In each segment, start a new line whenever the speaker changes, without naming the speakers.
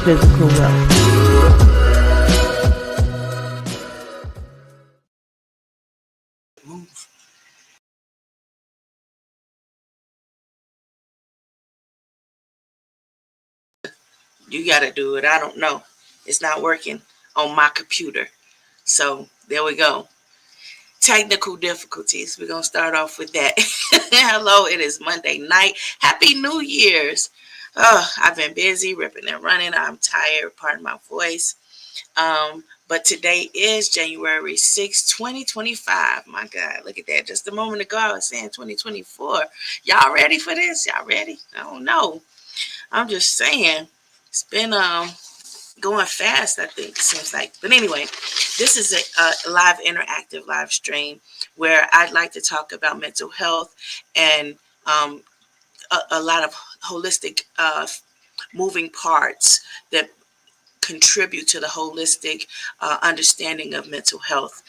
physical wealth.
Move. You got to do it. I don't know. It's not working on my computer. So there we go. Technical difficulties. We're going to start off with that. Hello, it is Monday night. Happy New Year's. Oh, I've been busy, ripping and running. I'm tired. Pardon my voice. But today is January 6, 2025. My God, look at that. Just a moment ago, I was saying 2024. Y'all ready for this? Y'all ready? I don't know. I'm just saying. It's been going fast, I think, it seems like. But anyway, this is a live interactive live stream where I'd like to talk about mental health and a lot of holistic moving parts that contribute to the holistic understanding of mental health.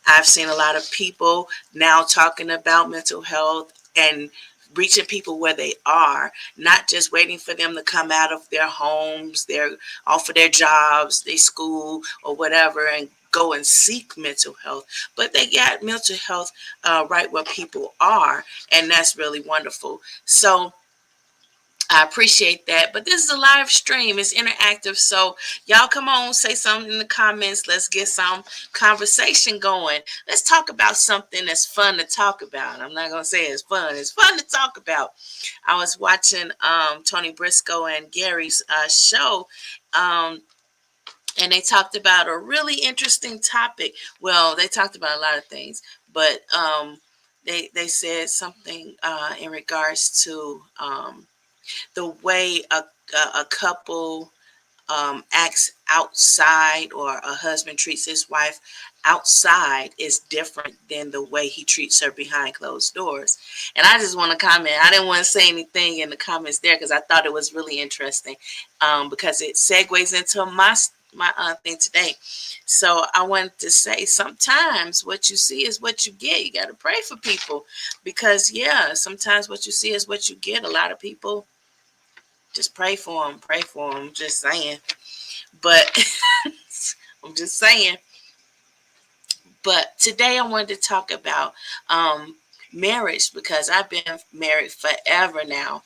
I've seen a lot of people now talking about mental health and reaching people where they are, not just waiting for them to come out of their homes, their off of their jobs, their school or whatever, and go and seek mental health, but they got mental health right where people are, and that's really wonderful. So I appreciate that. But this is a live stream. It's interactive. So y'all come on, say something in the comments. Let's get some conversation going. Let's talk about something that's fun to talk about. I'm not going to say it's fun. It's fun to talk about. I was watching Tony Briscoe and Gary's show. And they talked about a really interesting topic. Well, they talked about a lot of things, but they said something in regards to the way a couple acts outside, or a husband treats his wife outside, is different than the way he treats her behind closed doors. And I just want to comment. I didn't want to say anything in the comments there because I thought it was really interesting, because it segues into my thing today. So I wanted to say, sometimes what you see is what you get. You got to pray for people, because sometimes what you see is what you get. A lot of people, just pray for them. Pray for them. Just saying. But I'm just saying. But today I wanted to talk about marriage, because I've been married forever now.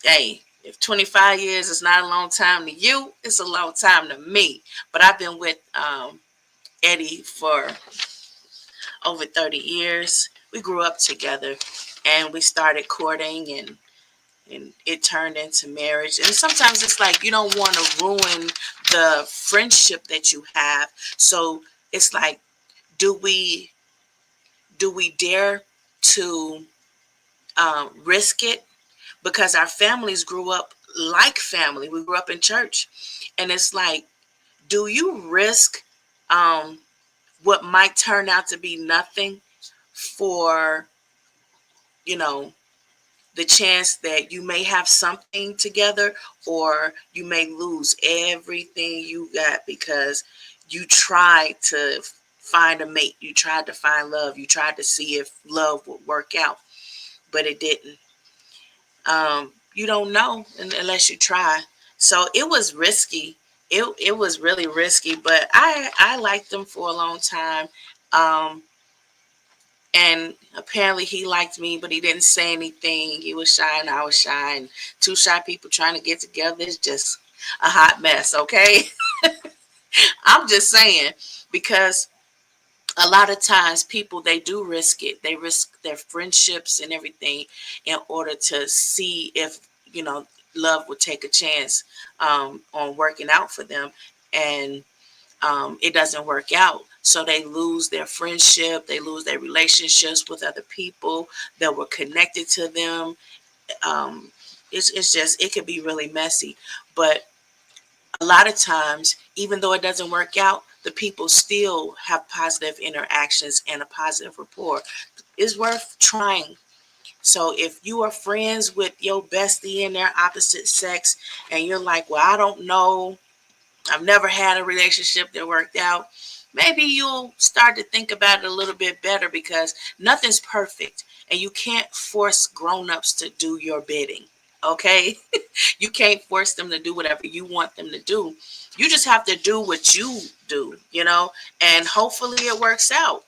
Hey, if 25 years is not a long time to you, it's a long time to me. But I've been with Eddie for over 30 years. We grew up together, and we started courting, and it turned into marriage. And sometimes it's like you don't want to ruin the friendship that you have. So it's like, do we dare to risk it? Because our families grew up like family. We grew up in church. And it's like, do you risk what might turn out to be nothing for, the chance that you may have something together, or you may lose everything you got because you tried to find a mate, you tried to find love, you tried to see if love would work out, but it didn't. You don't know unless you try. So it was risky. It was really risky, but I liked them for a long time. And apparently he liked me, but he didn't say anything. He was shy and I was shy, and two shy people trying to get together is just a hot mess, okay? I'm just saying, because a lot of times people, they do risk it. They risk their friendships and everything in order to see if, love would take a chance on working out for them. And it doesn't work out. So they lose their friendship, they lose their relationships with other people that were connected to them. It's just, it could be really messy. But a lot of times, even though it doesn't work out, the people still have positive interactions and a positive rapport. It's worth trying. So if you are friends with your bestie in their opposite sex, and you're like, well, I don't know, I've never had a relationship that worked out, maybe you'll start to think about it a little bit better, because nothing's perfect and you can't force grown-ups to do your bidding. Okay. You can't force them to do whatever you want them to do. You just have to do what you do, and hopefully it works out.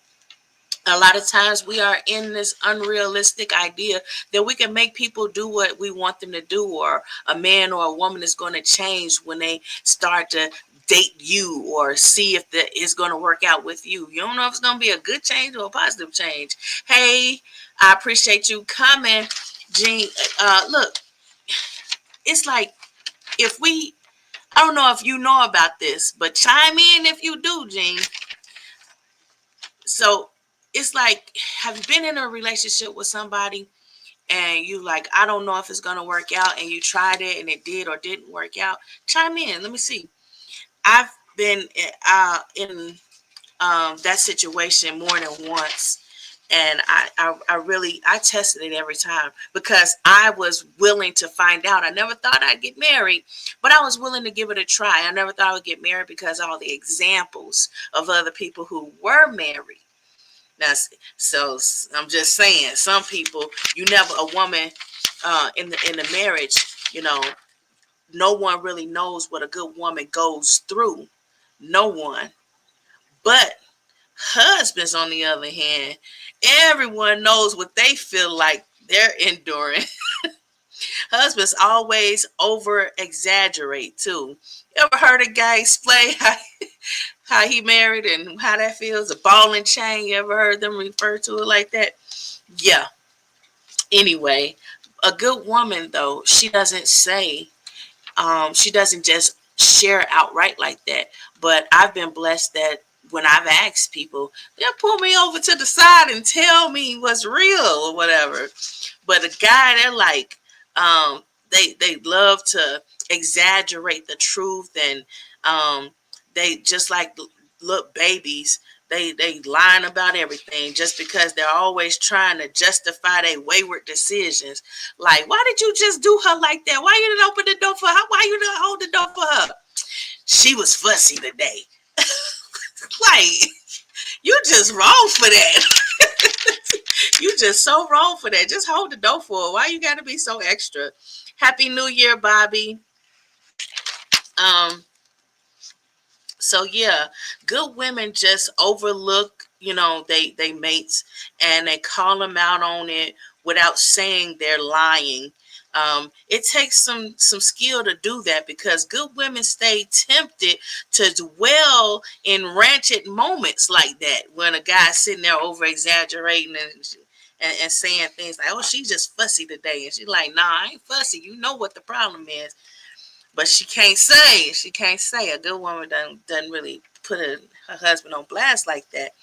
A lot of times we are in this unrealistic idea that we can make people do what we want them to do, or a man or a woman is going to change when they start to date you or see if it's going to work out with you. You don't know if it's going to be a good change or a positive change. Hey, I appreciate you coming, Jean. Look, it's like, if we, I don't know if you know about this, but chime in if you do, Jean. So it's like, have you been in a relationship with somebody and you like, I don't know if it's going to work out, and you tried it and it did or didn't work out? Chime in. Let me see. I've been in that situation more than once. And I really, I tested it every time because I was willing to find out. I never thought I'd get married, but I was willing to give it a try. I never thought I would get married because of all the examples of other people who were married. Now, so I'm just saying, some people, you never, a woman in the marriage, no one really knows what a good woman goes through. No one. But husbands, on the other hand, everyone knows what they feel like they're enduring. Husbands always over exaggerate too. You ever heard a guy explain how he married and how that feels? A ball and chain. You ever heard them refer to it like that? Yeah. Anyway, a good woman, though, she doesn't say, she doesn't just share outright like that. But I've been blessed that when I've asked people, they'll pull me over to the side and tell me what's real or whatever. But a guy, they're like, they love to exaggerate the truth, and they just like look babies. They lying about everything just because they're always trying to justify their wayward decisions. Like, why did you just do her like that? Why you didn't open the door for her? Why you didn't hold the door for her? She was fussy today. Like, you just wrong for that. You just so wrong for that. Just hold the door for her. Why you got to be so extra? Happy New Year, Bobby. So yeah, good women just overlook, they mates, and they call them out on it without saying they're lying. It takes some skill to do that, because good women stay tempted to dwell in rancid moments like that, when a guy's sitting there over exaggerating and saying things like, "Oh, she's just fussy today," and she's like, "Nah, I ain't fussy. You know what the problem is." But she can't say. A good woman doesn't really put her husband on blast like that.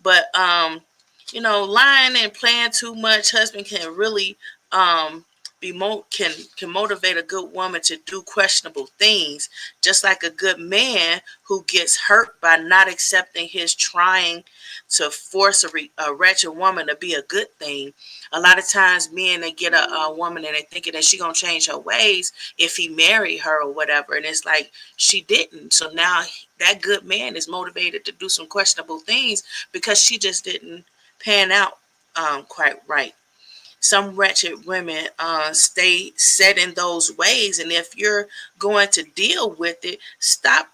But lying and playing too much, husband can really can motivate a good woman to do questionable things, just like a good man who gets hurt by not accepting his trying to force a wretched woman to be a good thing. A lot of times men, they get a woman and they thinking that she gonna change her ways if he marry her or whatever, and it's like she didn't. So now that good man is motivated to do some questionable things because she just didn't pan out quite right. Some wretched women stay set in those ways, and if you're going to deal with it, stop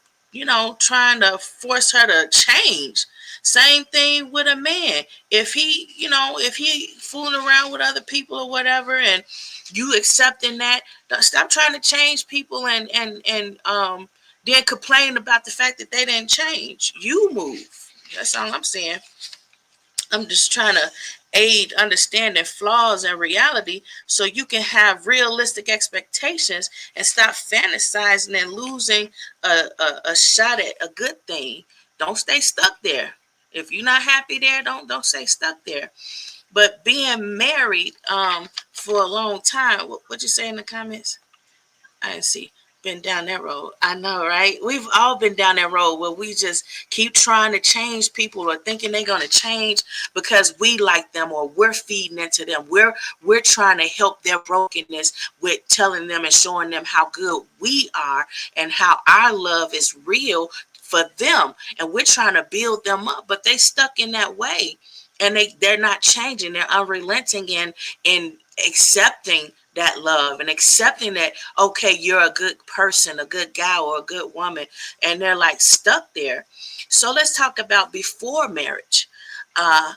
trying to force her to change. Same thing with a man. If he fooling around with other people or whatever, and you accepting that, stop trying to change people and then complain about the fact that they didn't change. You move. That's all I'm saying. I'm just trying to aid understanding flaws in reality so you can have realistic expectations and stop fantasizing and losing a shot at a good thing. Don't stay stuck there. If you're not happy there, don't stay stuck there. But being married for a long time, what you say in the comments? I didn't see. Been down that road. I know, right? We've all been down that road where we just keep trying to change people, or thinking they're going to change because we like them, or we're feeding into them. We're trying to help their brokenness with telling them and showing them how good we are and how our love is real for them. And we're trying to build them up, but they stuck in that way, and they're not changing. They're unrelenting in accepting that love and accepting that, okay, you're a good person, a good guy or a good woman, and they're like stuck there. So let's talk about before marriage. I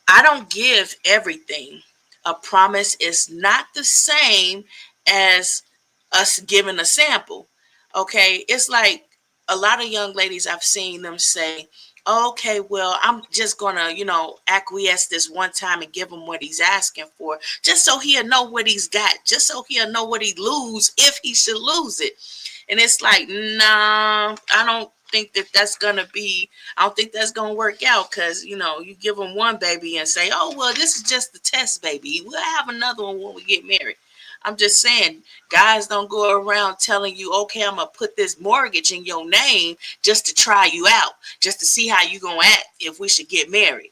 don't give everything. A promise is not the same as us giving a sample. Okay, it's like a lot of young ladies, I've seen them say, okay, well, I'm just gonna, acquiesce this one time and give him what he's asking for, just so he'll know what he's got, just so he'll know what he lose if he should lose it. And it's like, nah, I don't think that's gonna be. I don't think that's gonna work out, because you give them one baby and say, oh well, this is just the test baby. We'll have another one when we get married. I'm just saying, guys don't go around telling you, okay, I'm gonna put this mortgage in your name just to try you out, just to see how you gonna act if we should get married.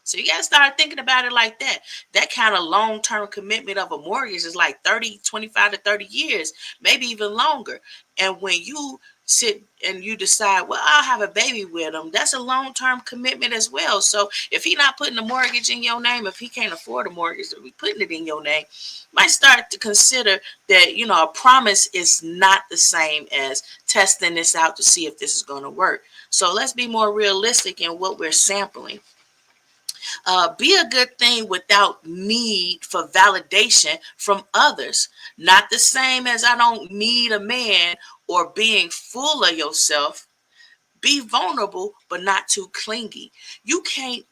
So you got to start thinking about it like that. That kind of long-term commitment of a mortgage is like 30, 25 to 30 years, maybe even longer. And when you sit and you decide, well, I'll have a baby with him, that's a long-term commitment as well. So if he's not putting a mortgage in your name, if he can't afford a mortgage to be putting it in your name, might start to consider that, a promise is not the same as testing this out to see if this is going to work. So let's be more realistic in what we're sampling. Be a good thing without need for validation from others. Not the same as I don't need a man or being full of yourself. Be vulnerable, but not too clingy. You can't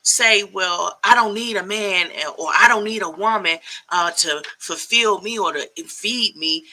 say, well, I don't need a man or I don't need a woman to fulfill me or to feed me.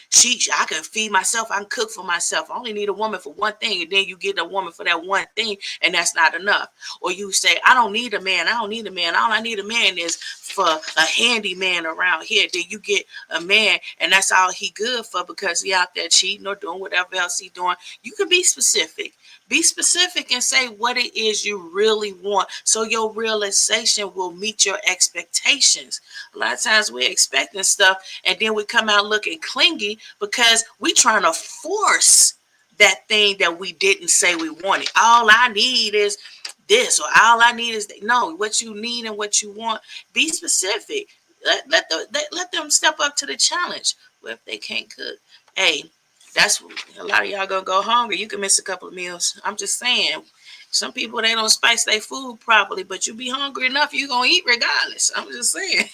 I can feed myself. I can cook for myself. I only need a woman for one thing. And then you get a woman for that one thing, and that's not enough. Or you say, I don't need a man. I don't need a man. All I need a man is for a handyman around here. Then you get a man, and that's all he good for because he out there cheating or doing whatever else he doing. You can be specific. Be specific and say what it is you really want, so your realization will meet your expectations. A lot of times we're expecting stuff and then we come out looking clingy because we're trying to force that thing that we didn't say we wanted. All I need is this, or all I need is that. No, what you need and what you want. Be specific. Let them step up to the challenge. Well, if they can't cook, hey, that's a lot of y'all gonna go hungry. You can miss a couple of meals. I'm just saying, some people, they don't spice their food properly, but you be hungry enough, you gonna eat regardless. I'm just saying.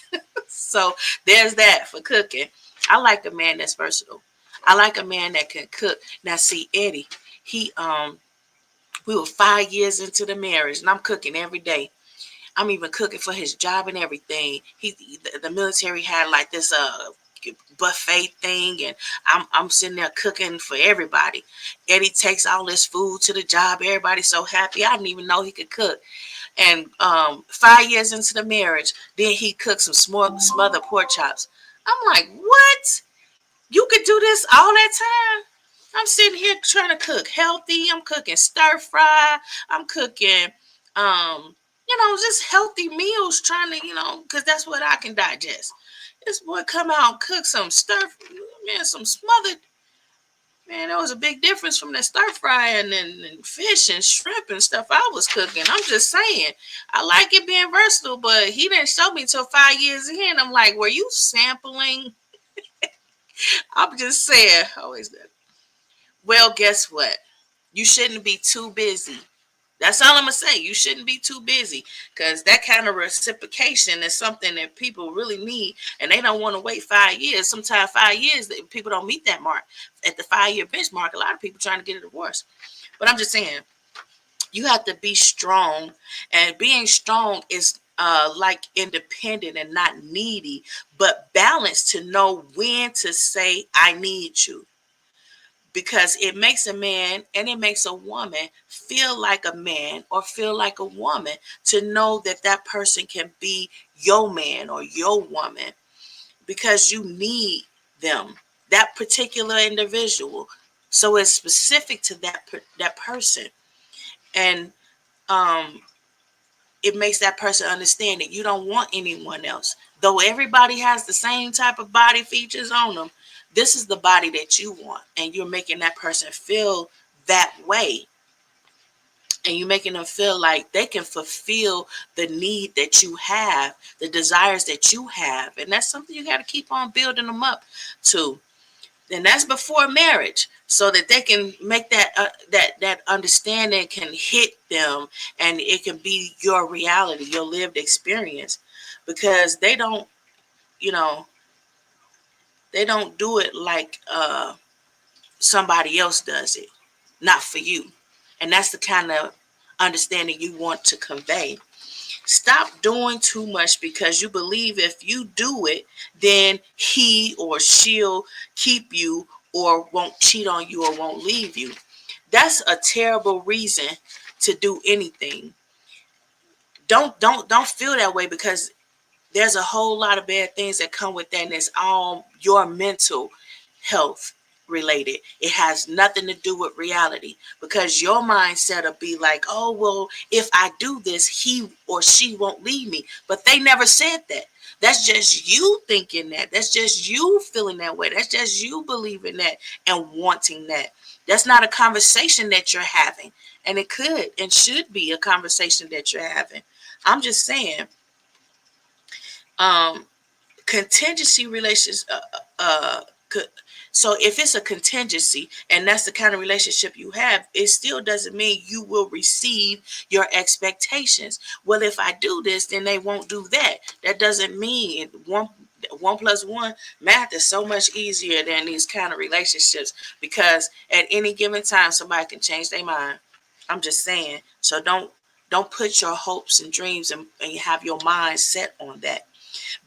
So there's that for cooking. I like a man that's versatile. I like a man that can cook. Now see, Eddie, he we were 5 years into the marriage, and I'm cooking every day. I'm even cooking for his job and everything. The military had like this buffet thing, and I'm sitting there cooking for everybody. Eddie takes all this food to the job. Everybody's so happy. I didn't even know he could cook. And 5 years into the marriage, then he cooked some smothered pork chops. I'm like, what? You could do this all that time? I'm sitting here trying to cook healthy. I'm cooking stir fry. I'm cooking just healthy meals, trying to, because that's what I can digest. This boy come out and cook some some smothered. Man, there was a big difference from that stir fry and fish and shrimp and stuff I was cooking. I'm just saying, I like it being versatile, but he didn't show me till 5 years in. I'm like, were you sampling? I'm just saying, always that. Well, guess what? You shouldn't be too busy. That's all I'm going to say. You shouldn't be too busy, because that kind of reciprocation is something that people really need, and they don't want to wait 5 years. Sometimes 5 years, people don't meet that mark. At the 5-year benchmark, a lot of people trying to get a divorce. But I'm just saying, you have to be strong, and being strong is like independent and not needy, but balanced to know when to say, I need you. Because it makes a man and it makes a woman feel like a man or feel like a woman to know that that person can be your man or your woman, because you need them, that particular individual. So it's specific to that person. And it makes that person understand that you don't want anyone else. Though everybody has the same type of body features on them, this is the body that you want, and you're making that person feel that way. and you're making them feel like they can fulfill the need that you have, the desires that you have. And that's something you got to keep on building them up to. And that's before marriage, so that they can make that understanding can hit them, and it can be your reality, your lived experience, because they don't, you know, they don't do it like somebody else does it, not for you. And that's the kind of understanding you want to convey. Stop doing too much because you believe if you do it, then he or she'll keep you, or won't cheat on you, or won't leave you. That's a terrible reason to do anything. Don't feel that way, because there's a whole lot of bad things that come with that, and it's all your mental health related. It has nothing to do with reality, because your mindset will be like, oh, well, if I do this, he or she won't leave me. But they never said that. That's just you thinking that. That's just you feeling that way. That's just you believing that and wanting that. That's not a conversation that you're having. And it could and should be a conversation that you're having. I'm just saying, um, contingency relations could, so if it's a contingency and that's the kind of relationship you have, it still doesn't mean you will receive your expectations. Well, if I do this, then they won't do that. That doesn't mean one plus one. Math is so much easier than these kind of relationships, because at any given time somebody can change their mind. I'm just saying. So don't put your hopes and dreams and have your mind set on that.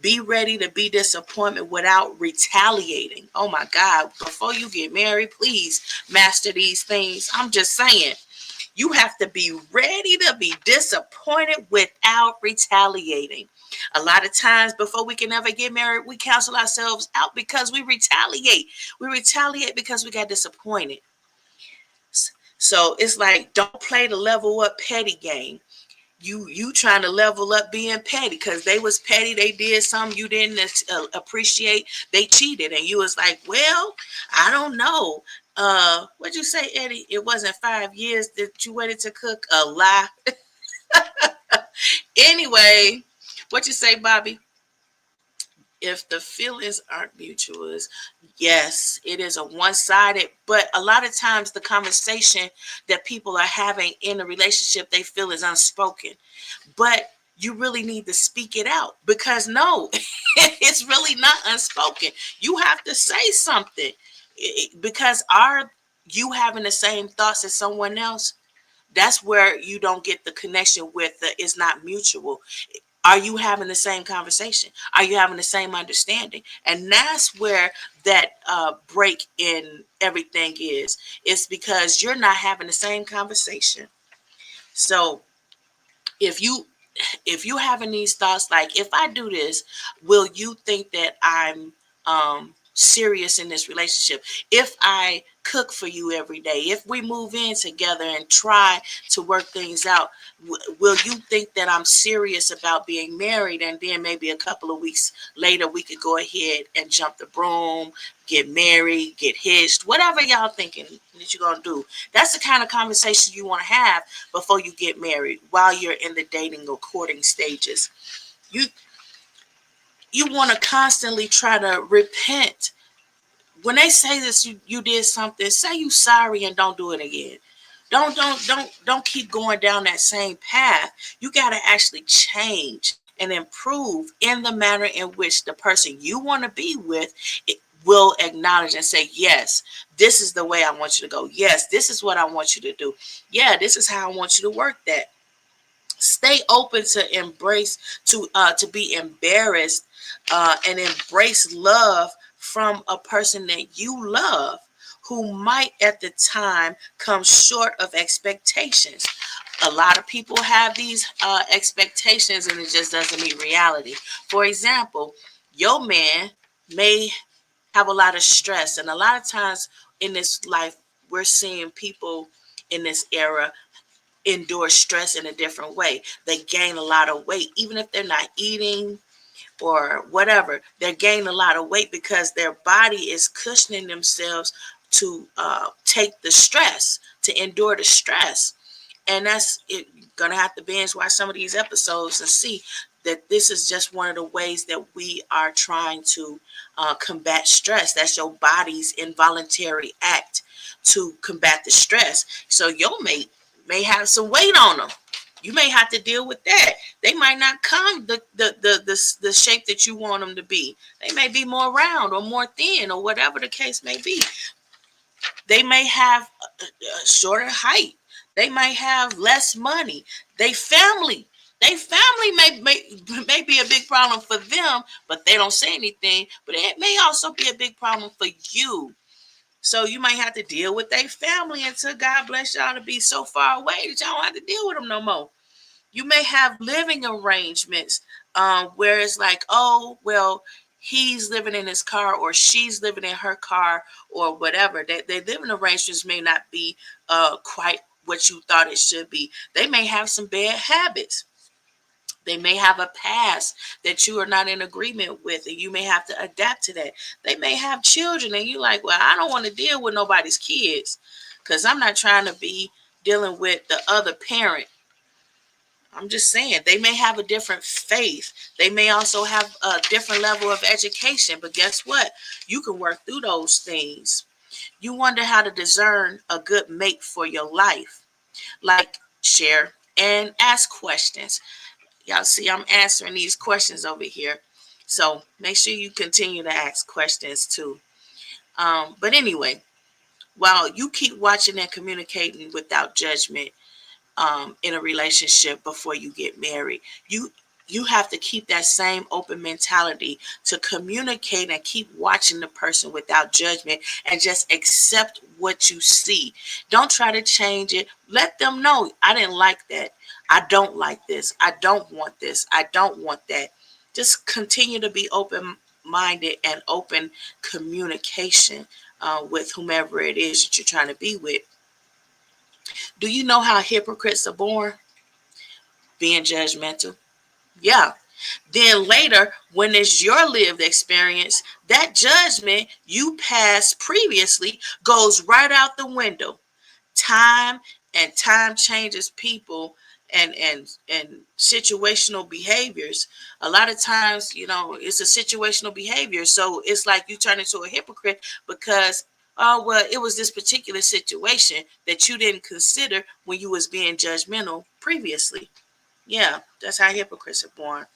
Be ready to be disappointed without retaliating. Oh my God, before you get married, please master these things. I'm just saying, you have to be ready to be disappointed without retaliating. A lot of times before we can ever get married, we cancel ourselves out because we retaliate. We retaliate because we got disappointed. So it's like, don't play the level up petty game. You trying to level up being petty because they was petty, they did something you didn't appreciate, they cheated, and you was like, well, I don't know, what'd you say, Eddie? It wasn't 5 years that you waited to cook a lie. Anyway, what you say, Bobby? If the feelings aren't mutual, yes, it is a one-sided, but a lot of times the conversation that people are having in a relationship they feel is unspoken, but you really need to speak it out, because no, it's really not unspoken. You have to say something, because are you having the same thoughts as someone else? That's where you don't get the connection with the it's not mutual. Are you having the same conversation? Are you having the same understanding? And that's where that break in everything is. It's because you're not having the same conversation. So if you having these thoughts like, if I do this, will you think that I'm serious in this relationship? If I cook for you every day, if we move in together and try to work things out, will you think that I'm serious about being married? And then maybe a couple of weeks later we could go ahead and jump the broom, get married, get hitched, whatever y'all thinking that you're gonna do. That's the kind of conversation you want to have before you get married, while you're in the dating or courting stages. You want to constantly try to repent. When they say this, you did something, say you sorry and don't do it again. Don't keep going down that same path. You got to actually change and improve in the manner in which the person you want to be with will acknowledge and say, yes, this is the way I want you to go. Yes, this is what I want you to do. Yeah, this is how I want you to work that. Stay open to embrace, to be embarrassed, and embrace love from a person that you love, who might at the time come short of expectations. A lot of people have these expectations and it just doesn't meet reality. For example, your man may have a lot of stress, and a lot of times in this life we're seeing people in this era endure stress in a different way. They gain a lot of weight, even if they're not eating or whatever. They're gaining a lot of weight because their body is cushioning themselves to take the stress, to endure the stress. And that's it. Gonna have to binge watch some of these episodes and see that this is just one of the ways that we are trying to combat stress. That's your body's involuntary act to combat the stress. So your mate may have some weight on them. You may have to deal with that. They might not come the shape that you want them to be. They may be more round or more thin or whatever the case may be. They may have a shorter height. They might have less money. They family may be a big problem for them, but they don't say anything. But it may also be a big problem for you. So you might have to deal with their family until God bless y'all to be so far away that y'all don't have to deal with them no more. You may have living arrangements where it's like, oh, well, he's living in his car or she's living in her car or whatever. Their living arrangements may not be quite what you thought it should be. They may have some bad habits. They may have a past that you are not in agreement with, and you may have to adapt to that. They may have children, and you're like, well, I don't want to deal with nobody's kids because I'm not trying to be dealing with the other parent. I'm just saying they may have a different faith. They may also have a different level of education. But guess what? You can work through those things. You wonder how to discern a good mate for your life. Like, share and ask questions. Y'all see, I'm answering these questions over here. So make sure you continue to ask questions too. But anyway, while you keep watching and communicating without judgment, in a relationship before you get married. You have to keep that same open mentality to communicate and keep watching the person without judgment and just accept what you see. Don't try to change it. Let them know, I didn't like that. I don't like this. I don't want this. I don't want that. Just continue to be open minded and open communication with whomever it is that you're trying to be with. Do you know how hypocrites are born? Being judgmental. Yeah. Then later, when it's your lived experience, that judgment you passed previously goes right out the window. Time and time changes people and situational behaviors. A lot of times, it's a situational behavior. So it's like you turn into a hypocrite because, oh, well, it was this particular situation that you didn't consider when you was being judgmental previously. Yeah, that's how hypocrites are born.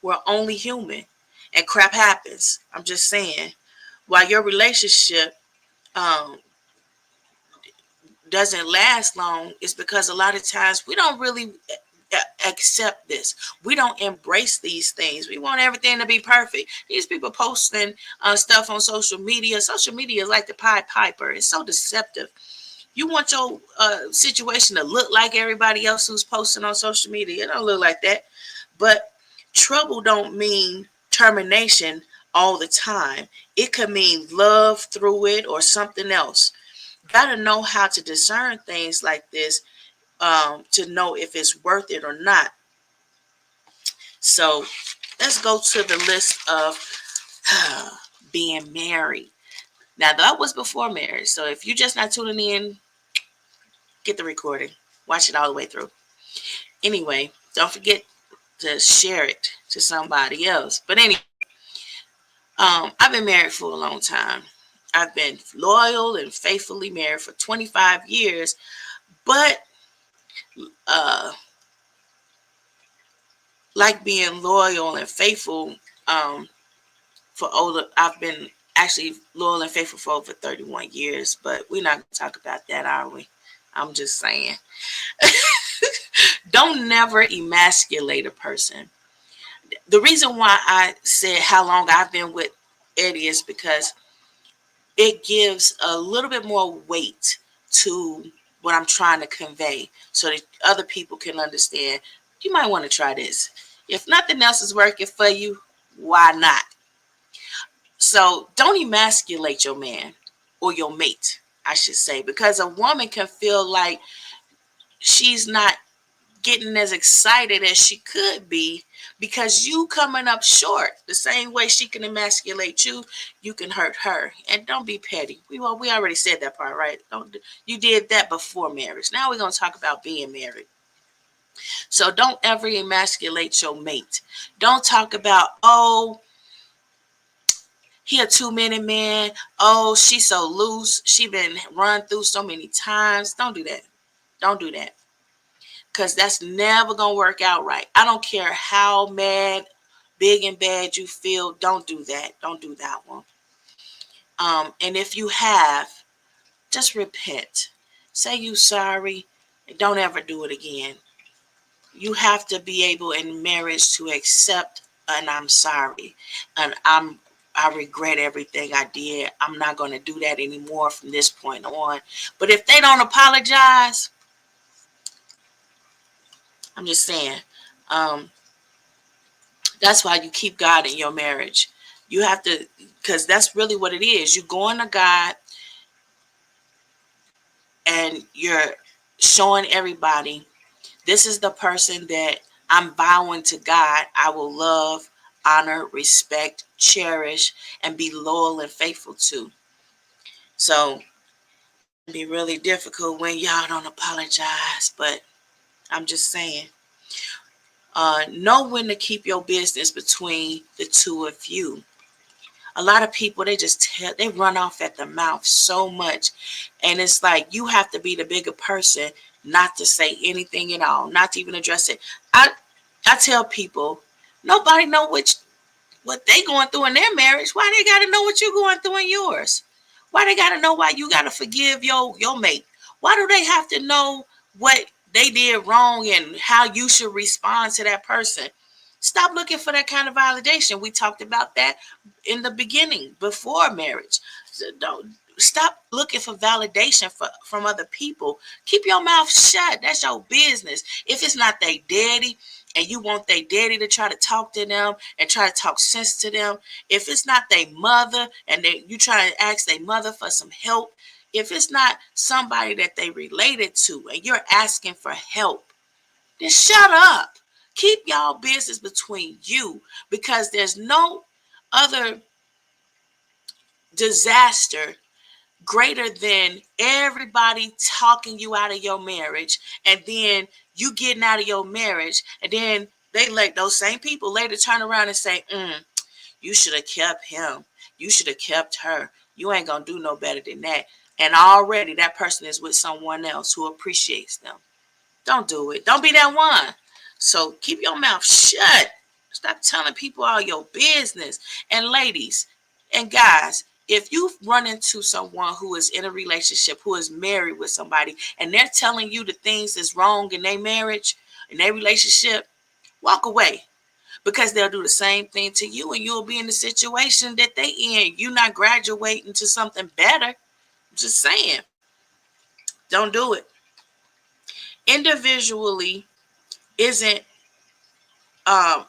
We're only human and crap happens. I'm just saying. While your relationship um, doesn't last long, is because a lot of times we don't really accept this. We don't embrace these things. We want everything to be perfect. These people posting stuff on social media. Social media is like the Pied Piper. It's so deceptive. You want your situation to look like everybody else who's posting on social media. It don't look like that. But trouble don't mean termination all the time. It could mean love through it or something else. Got to know how to discern things like this to know if it's worth it or not. So let's go to the list of being married. Now, that was before marriage. So if you're just not tuning in, get the recording. Watch it all the way through. Anyway, don't forget to share it to somebody else. But anyway, I've been married for a long time. I've been loyal and faithfully married for 25 years. But like being loyal and faithful I've been actually loyal and faithful for over 31 years. But we're not going to talk about that, are we? I'm just saying. Don't never emasculate a person. The reason why I said how long I've been with Eddie is because it gives a little bit more weight to what I'm trying to convey so that other people can understand. You might want to try this. If nothing else is working for you, why not? So don't emasculate your man or your mate, I should say, because a woman can feel like she's not getting as excited as she could be because you coming up short. The same way she can emasculate you, you can hurt her. And don't be petty. We already said that part, right? You did that before marriage. Now we're going to talk about being married. So don't ever emasculate your mate. Don't talk about, oh, he a 2-minute man. Oh, she's so loose. She been run through so many times. Don't do that. Don't do that. Because that's never going to work out right. I don't care how mad, big and bad you feel. Don't do that. Don't do that one. And if you have, just repent. Say you sorry and don't ever do it again. You have to be able in marriage to accept and I'm sorry. And I regret everything I did. I'm not going to do that anymore from this point on. But if they don't apologize, I'm just saying, that's why you keep God in your marriage. You have to, because that's really what it is. You going to God and you're showing everybody, this is the person that I'm vowing to God I will love, honor, respect, cherish, and be loyal and faithful to. So it can be really difficult when y'all don't apologize, but I'm just saying. Know when to keep your business between the two of you. A lot of people, they run off at the mouth so much, and it's like you have to be the bigger person, not to say anything at all, not to even address it. I tell people, nobody know what they going through in their marriage. Why they got to know what you're going through in yours? Why they got to know why you got to forgive your mate? Why do they have to know what they did wrong and how you should respond to that person? Stop looking for that kind of validation. We talked about that in the beginning, before marriage. So don't stop looking for validation from other people. Keep your mouth shut. That's your business. If it's not their daddy and you want their daddy to try to talk to them and try to talk sense to them, if it's not their mother and you try to ask their mother for some help, if it's not somebody that they related to and you're asking for help, then shut up. Keep y'all business between you, because there's no other disaster greater than everybody talking you out of your marriage, and then you getting out of your marriage, and then they let those same people later turn around and say, you should have kept him. You should have kept her. You ain't gonna do no better than that. And already that person is with someone else who appreciates them. Don't do it. Don't be that one. So keep your mouth shut. Stop telling people all your business. And ladies and guys, if you run into someone who is in a relationship, who is married with somebody, and they're telling you the things that's wrong in their marriage, in their relationship, walk away. Because they'll do the same thing to you, and you'll be in the situation that they in. You're not graduating to something better. I'm just saying. Don't do it. Individually isn't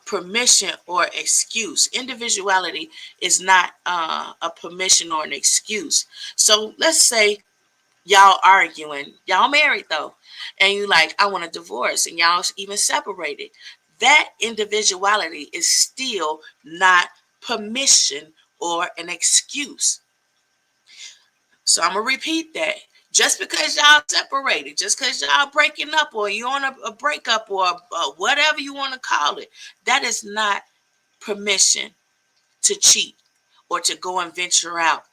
permission or excuse. Individuality is not a permission or an excuse. So let's say y'all arguing, y'all married though, and you like, I want a divorce, and y'all even separated. That individuality is still not permission or an excuse. So I'm gonna repeat that. Just because y'all separated, just because y'all breaking up, or you on a breakup, or whatever you want to call it, that is not permission to cheat or to go and venture out.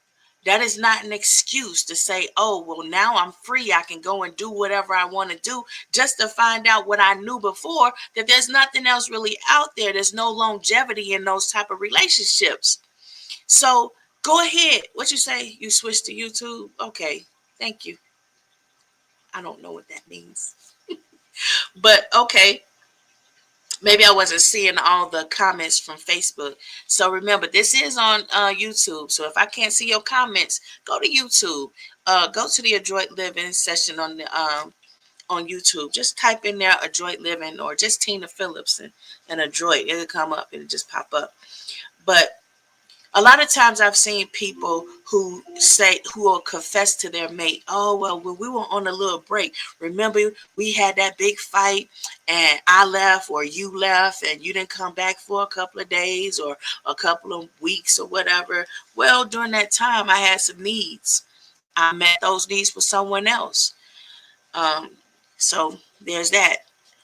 That is not an excuse to say, oh, well, now I'm free. I can go and do whatever I want to do, just to find out what I knew before, that there's nothing else really out there. There's no longevity in those type of relationships. So go ahead. What you say? You switched to YouTube? Okay. Thank you. I don't know what that means. But okay. Maybe I wasn't seeing all the comments from Facebook. So remember, this is on YouTube. So if I can't see your comments, go to YouTube. Go to the Adroit Living session on YouTube. Just type in there Adroit Living, or just Tina Phillips and Adroit. It'll come up and just pop up. But A lot of times I've seen people who will confess to their mate, oh, well, when we were on a little break, remember we had that big fight and I left or you left and you didn't come back for a couple of days or a couple of weeks or whatever. Well, during that time, I had some needs. I met those needs for someone else. Um, so there's that.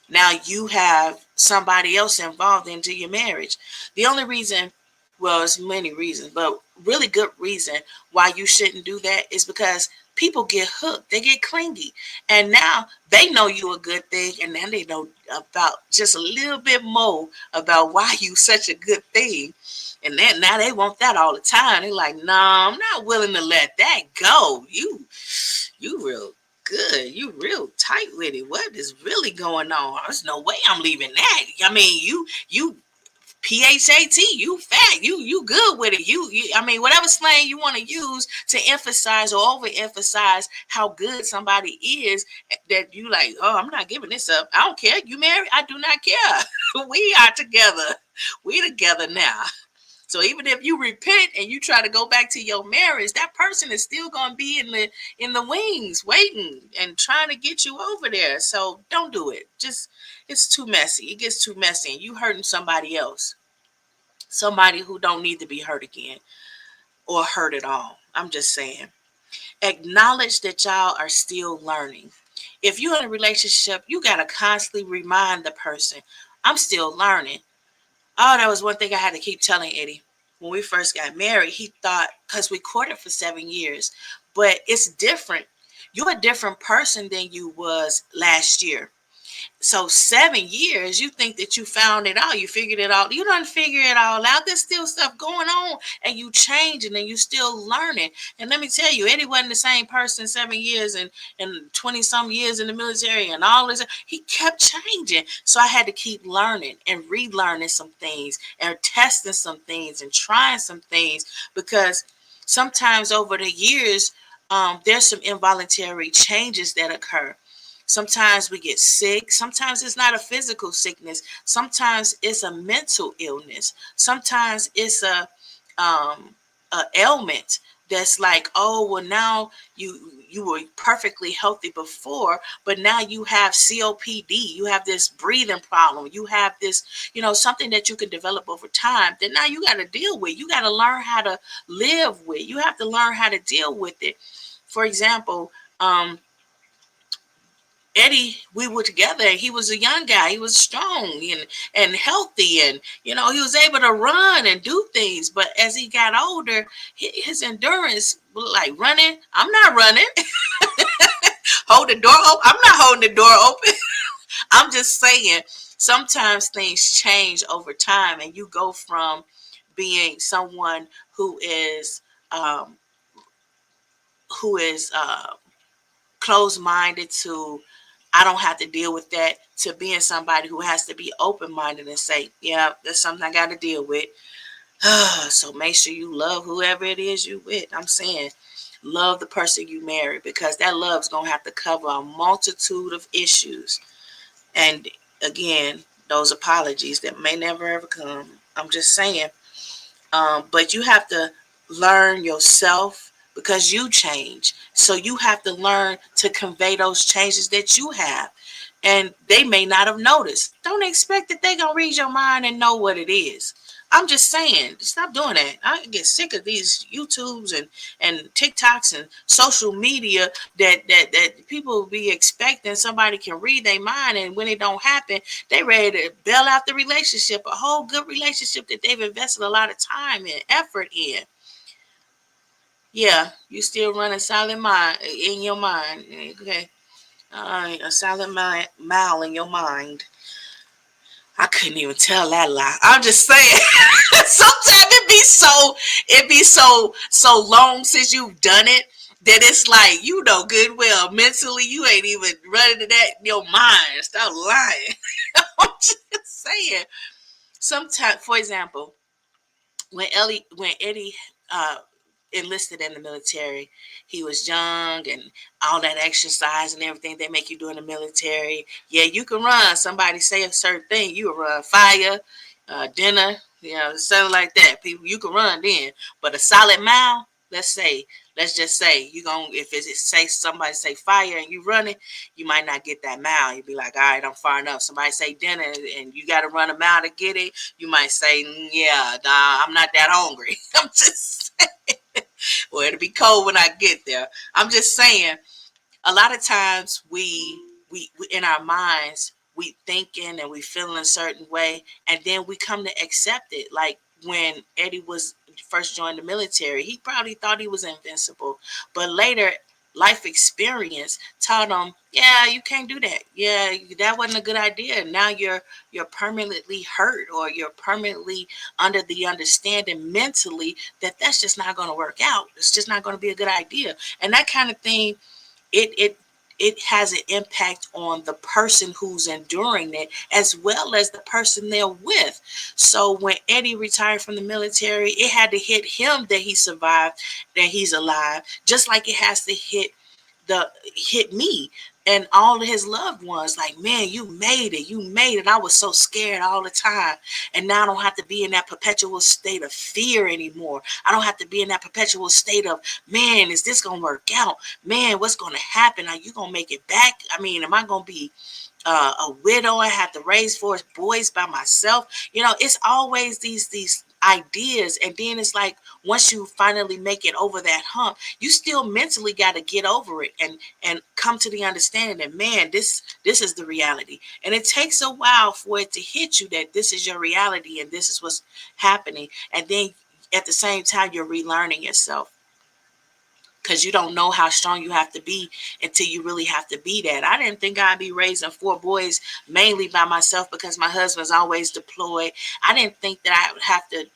Now you have somebody else involved into your marriage. The only reason, well, it's many reasons, but really good reason why you shouldn't do that is because people get hooked, they get clingy, and now they know you a good thing, and then they know about just a little bit more about why you such a good thing, and then now they want that all the time. They're like, no, I'm not willing to let that go. You real good. You real tight with it. What is really going on? There's no way I'm leaving that. I mean, you PHAT, you fat, you good with it. I mean, whatever slang you want to use to emphasize or overemphasize how good somebody is, that you like, oh, I'm not giving this up. I don't care. You married? I do not care. We are together. We together now. So even if you repent and you try to go back to your marriage, that person is still going to be in the wings, waiting and trying to get you over there. So don't do it. Just it's too messy. It gets too messy, and you hurting somebody else, somebody who don't need to be hurt again or hurt at all. I'm just saying. Acknowledge that y'all are still learning. If you're in a relationship, you got to constantly remind the person, I'm still learning. Oh, that was one thing I had to keep telling Eddie. When we first got married, he thought, because we courted for 7 years, but it's different. You're a different person than you was last year. So 7 years, you think that you found it out, you figured it out. You don't figure it all out. There's still stuff going on, and you changing, and you still learning. And let me tell you, Eddie wasn't the same person 7 years and 20 some years in the military and all this. He kept changing. So I had to keep learning and relearning some things and testing some things and trying some things, because sometimes over the years, there's some involuntary changes that occur. Sometimes we get sick. Sometimes it's not a physical sickness. Sometimes it's a mental illness. Sometimes it's a ailment that's like, oh, well, now you were perfectly healthy before, but now you have COPD. You have this breathing problem. You have this, something that you can develop over time that now you got to deal with. You got to learn how to live with. You have to learn how to deal with it. For example, Eddie, we were together. He was a young guy. He was strong and healthy, and he was able to run and do things. But as he got older, his endurance, like running, I'm not running. Hold the door open. I'm not holding the door open. I'm just saying, sometimes things change over time, and you go from being someone who is closed-minded to, I don't have to deal with that, to being somebody who has to be open-minded and say, yeah, that's something I got to deal with. So make sure you love whoever it is you with. I'm saying, love the person you marry, because that love's going to have to cover a multitude of issues. And again, those apologies that may never ever come. I'm just saying. But you have to learn yourself, because you change. So you have to learn to convey those changes that you have. And they may not have noticed. Don't expect that they're going to read your mind and know what it is. I'm just saying, stop doing that. I get sick of these YouTubes and TikToks and social media that people be expecting somebody can read their mind, and when it don't happen, they ready to bail out the relationship, a whole good relationship that they've invested a lot of time and effort in. Yeah, you still run a silent mind in your mind. Okay. All right, a silent mile in your mind. I couldn't even tell that lie. I'm just saying. Sometimes it be so long since you've done it that it's like, good well mentally you ain't even running to that in your mind. Stop lying. I'm just saying. Sometimes, for example, when Eddie enlisted in the military, he was young, and all that exercise and everything they make you do in the military. Yeah, you can run. Somebody say a certain thing, you run fire, dinner, Something like that. People, you can run then, but a solid mile. Let's just say you gonna if it say somebody say fire and you running, you might not get that mile. You be like, all right, I'm far enough. Somebody say dinner and you got to run a mile to get it. You might say, yeah, nah, I'm not that hungry. I'm just saying. Well, it'll be cold when I get there. I'm just saying a lot of times we in our minds we thinking and we feeling a certain way, and then we come to accept it. Like when Eddie was first joined the military, he probably thought he was invincible, but later life experience taught him, yeah, you can't do that. Yeah, that wasn't a good idea. Now you're permanently hurt, or you're permanently under the understanding mentally that that's just not going to work out. It's just not going to be a good idea, and that kind of thing it it it has an impact on the person who's enduring it as well as the person they're with. So when Eddie retired from the military, it had to hit him that he survived, that he's alive, just like it has to hit me and all of his loved ones. Like, man, you made it. I was so scared all the time, and now I don't have to be in that perpetual state of fear anymore. I don't have to be in that perpetual state of, man, is this gonna work out? Man, what's gonna happen? Are you gonna make it back? I mean, am I gonna be a widow? I have to raise four boys by myself. It's always these ideas, and then it's like once you finally make it over that hump, you still mentally got to get over it and come to the understanding that, man, this is the reality, and it takes a while for it to hit you that this is your reality and this is what's happening, and then at the same time you're relearning yourself, because you don't know how strong you have to be until you really have to be that. I didn't think I'd be raising four boys mainly by myself because my husband's always deployed. I didn't think that I would have to,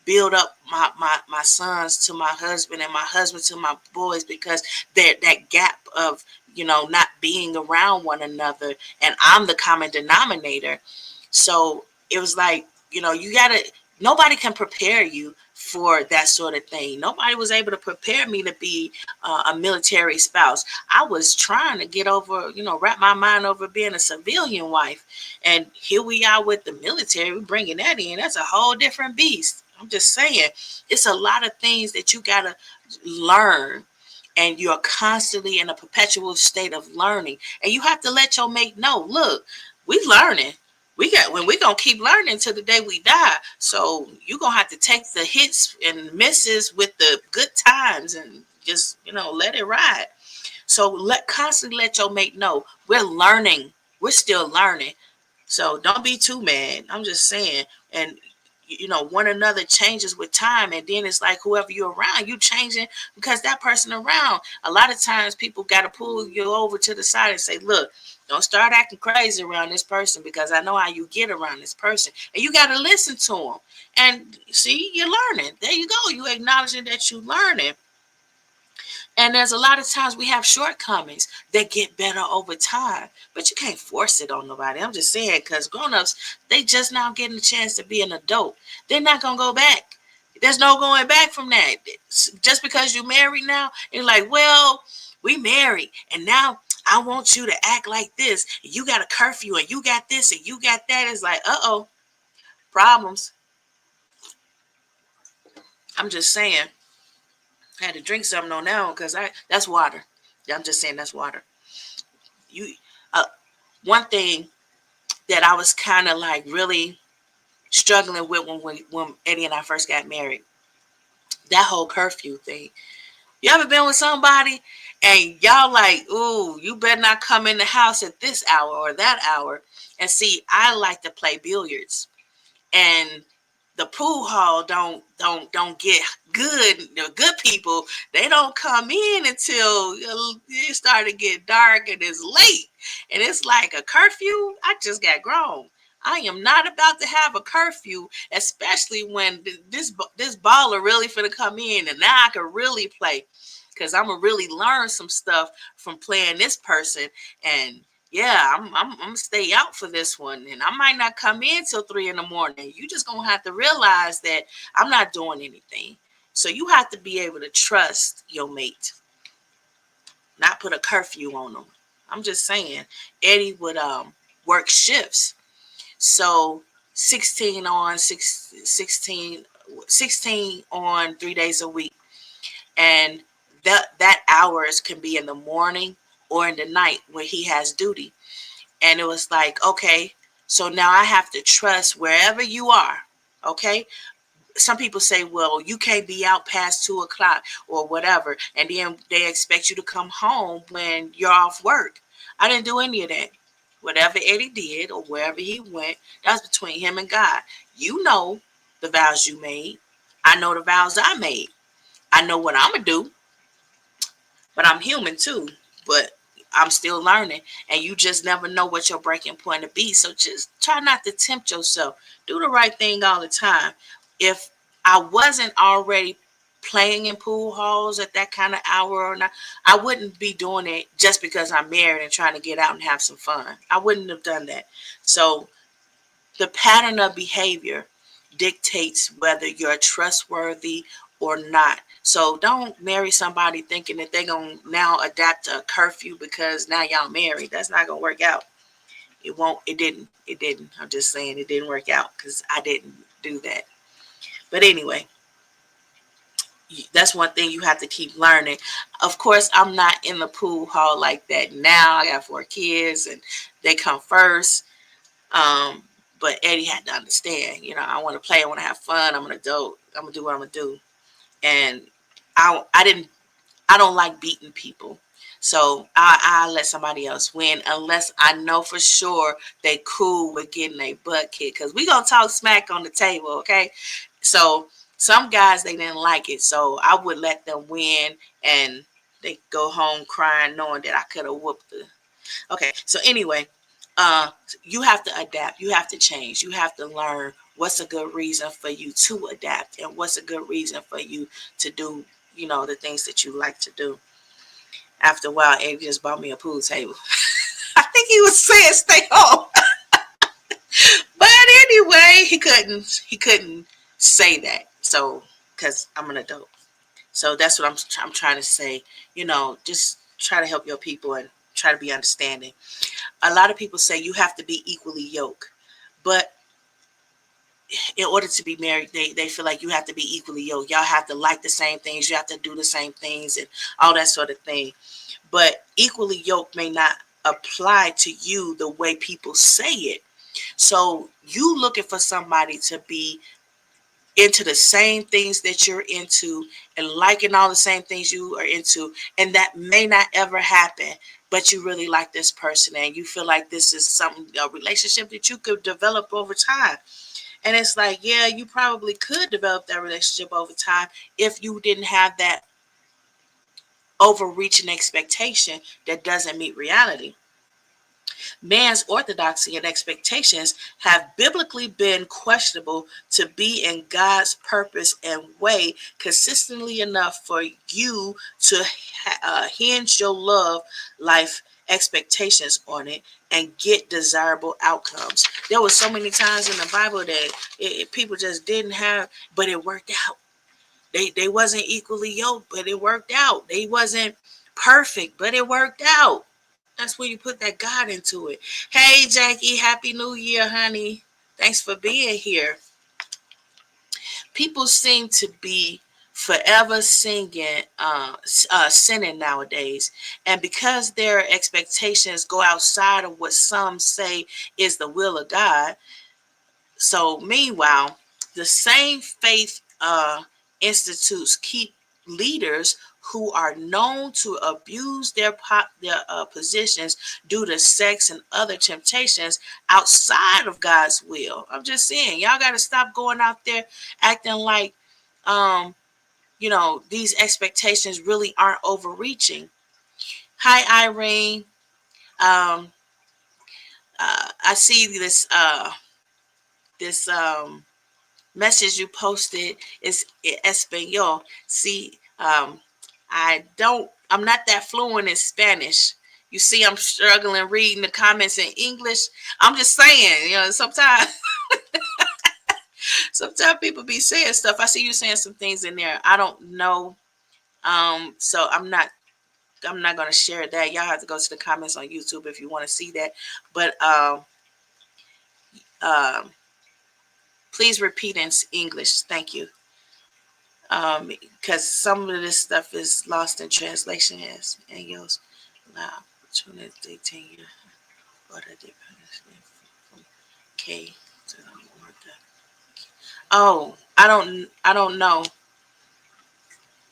build up my sons to my husband and my husband to my boys, because that gap of, not being around one another, and I'm the common denominator. So it was like, nobody can prepare you for that sort of thing. Nobody was able to prepare me to be a military spouse. I was trying to get over, wrap my mind over being a civilian wife. And here we are with the military, we're bringing that in. That's a whole different beast. I'm just saying, it's a lot of things that you got to learn. And you're constantly in a perpetual state of learning. And you have to let your mate know, look, we learning. We're gonna keep learning till the day we die. So you're gonna have to take the hits and misses with the good times and just, let it ride. So constantly let your mate know we're learning. We're still learning. So don't be too mad. I'm just saying. And one another changes with time, and then it's like whoever you're around, you changing because that person around. A lot of times people got to pull you over to the side and say, look, don't start acting crazy around this person, because I know how you get around this person, and you got to listen to them. And see, you're learning. There you go. You acknowledging that you're learning. And there's a lot of times we have shortcomings that get better over time, but you can't force it on nobody. I'm just saying, because grown-ups, they just now getting a chance to be an adult. They're not going to go back. There's no going back from that. Just because you're married now, you're like, well, we married, and now I want you to act like this. And you got a curfew, and you got this, and you got that. It's like, uh-oh, problems. I'm just saying. I had to drink something on now because that's water. I'm just saying that's water. You, uh, One thing that I was kind of like really struggling with when Eddie and I first got married, that whole curfew thing. You ever been with somebody and y'all like, ooh, you better not come in the house at this hour or that hour? And see, I like to play billiards, and the pool hall don't get good. The good people, they don't come in until it started to get dark and it's late, and it's like a curfew. I just got grown. I am not about to have a curfew, especially when this baller really finna come in, and now I can really play, because I'm gonna really learn some stuff from playing this person. And yeah, I'm gonna stay out for this one, and I might not come in till 3 in the morning. You just gonna have to realize that I'm not doing anything. So you have to be able to trust your mate, not put a curfew on them. I'm just saying, Eddie would work shifts, so 16 on 16 on 3 days a week. And that hours can be in the morning or in the night when he has duty. And it was like, okay, so now I have to trust wherever you are. Okay. Some people say, well, you can't be out past 2 o'clock or whatever. And then they expect you to come home when you're off work. I didn't do any of that. Whatever Eddie did or wherever he went, that was between him and God. You know the vows you made. I know the vows I made. I know what I'm going to do, but I'm human too. But I'm still learning, and you just never know what your breaking point to be. So just try not to tempt yourself. Do the right thing all the time. If I wasn't already playing in pool halls at that kind of hour or not, I wouldn't be doing it just because I'm married and trying to get out and have some fun. I wouldn't have done that. So the pattern of behavior dictates whether you're trustworthy or not. So don't marry somebody thinking that they're going to now adapt to a curfew because now y'all married. That's not going to work out. It won't. It didn't. It didn't. I'm just saying it didn't work out because I didn't do that. But anyway, that's one thing you have to keep learning. Of course, I'm not in the pool hall like that now. I got 4 kids and they come first. Um, but Eddie had to understand, I want to play, I want to have fun, I'm an adult, I'm gonna do what I'm gonna do. And I don't like beating people. So I let somebody else win unless I know for sure they cool with getting a butt kicked. Because we gonna talk smack on the table, okay? So some guys they didn't like it. So I would let them win and they go home crying knowing that I could have whooped the. Okay, so anyway, uh, you have to adapt. You have to change. You have to learn what's a good reason for you to adapt and what's a good reason for you to do, the things that you like to do. After a while, Eddie just bought me a pool table. I think he was saying stay home. But anyway, he couldn't say that. So, because I'm an adult. So that's what I'm trying to say. Just try to help your people and try to be understanding. A lot of people say you have to be equally yoked, but in order to be married, they feel like you have to be equally yoked. Y'all have to like the same things. You have to do the same things and all that sort of thing. But equally yoked may not apply to you the way people say it. So you looking for somebody to be into the same things that you're into and liking all the same things you are into, and that may not ever happen, but you really like this person and you feel like this is a relationship that you could develop over time. And it's like, yeah, you probably could develop that relationship over time if you didn't have that overreaching expectation that doesn't meet reality. Man's orthodoxy and expectations have biblically been questionable to be in God's purpose and way consistently enough for you to hinge your love life expectations on it and get desirable outcomes. There were so many times in the Bible that people just didn't have, but it worked out. They wasn't equally yoked, but it worked out. They wasn't perfect, but it worked out. That's when you put that God into it. Hey, Jackie, Happy New Year, honey. Thanks for being here. People seem to be forever sinning nowadays. And because their expectations go outside of what some say is the will of God, so meanwhile, the same faith institutes keep leaders who are known to abuse their positions due to sex and other temptations outside of God's will. I'm just saying, y'all got to stop going out there acting like, um, these expectations really aren't overreaching. Hi, Irene. Um, I see this message you posted is Espanol. See, I'm not that fluent in Spanish. You see, I'm struggling reading the comments in English. I'm just saying, sometimes people be saying stuff. I see you saying some things in there. I don't know. So I'm not going to share that. Y'all have to go to the comments on YouTube if you want to see that. But, um, Please repeat in English. Thank you. Because some of this stuff is lost in translation. Yes, and yours allow opportunity to you. What a difference from K to the word. Oh, I don't know.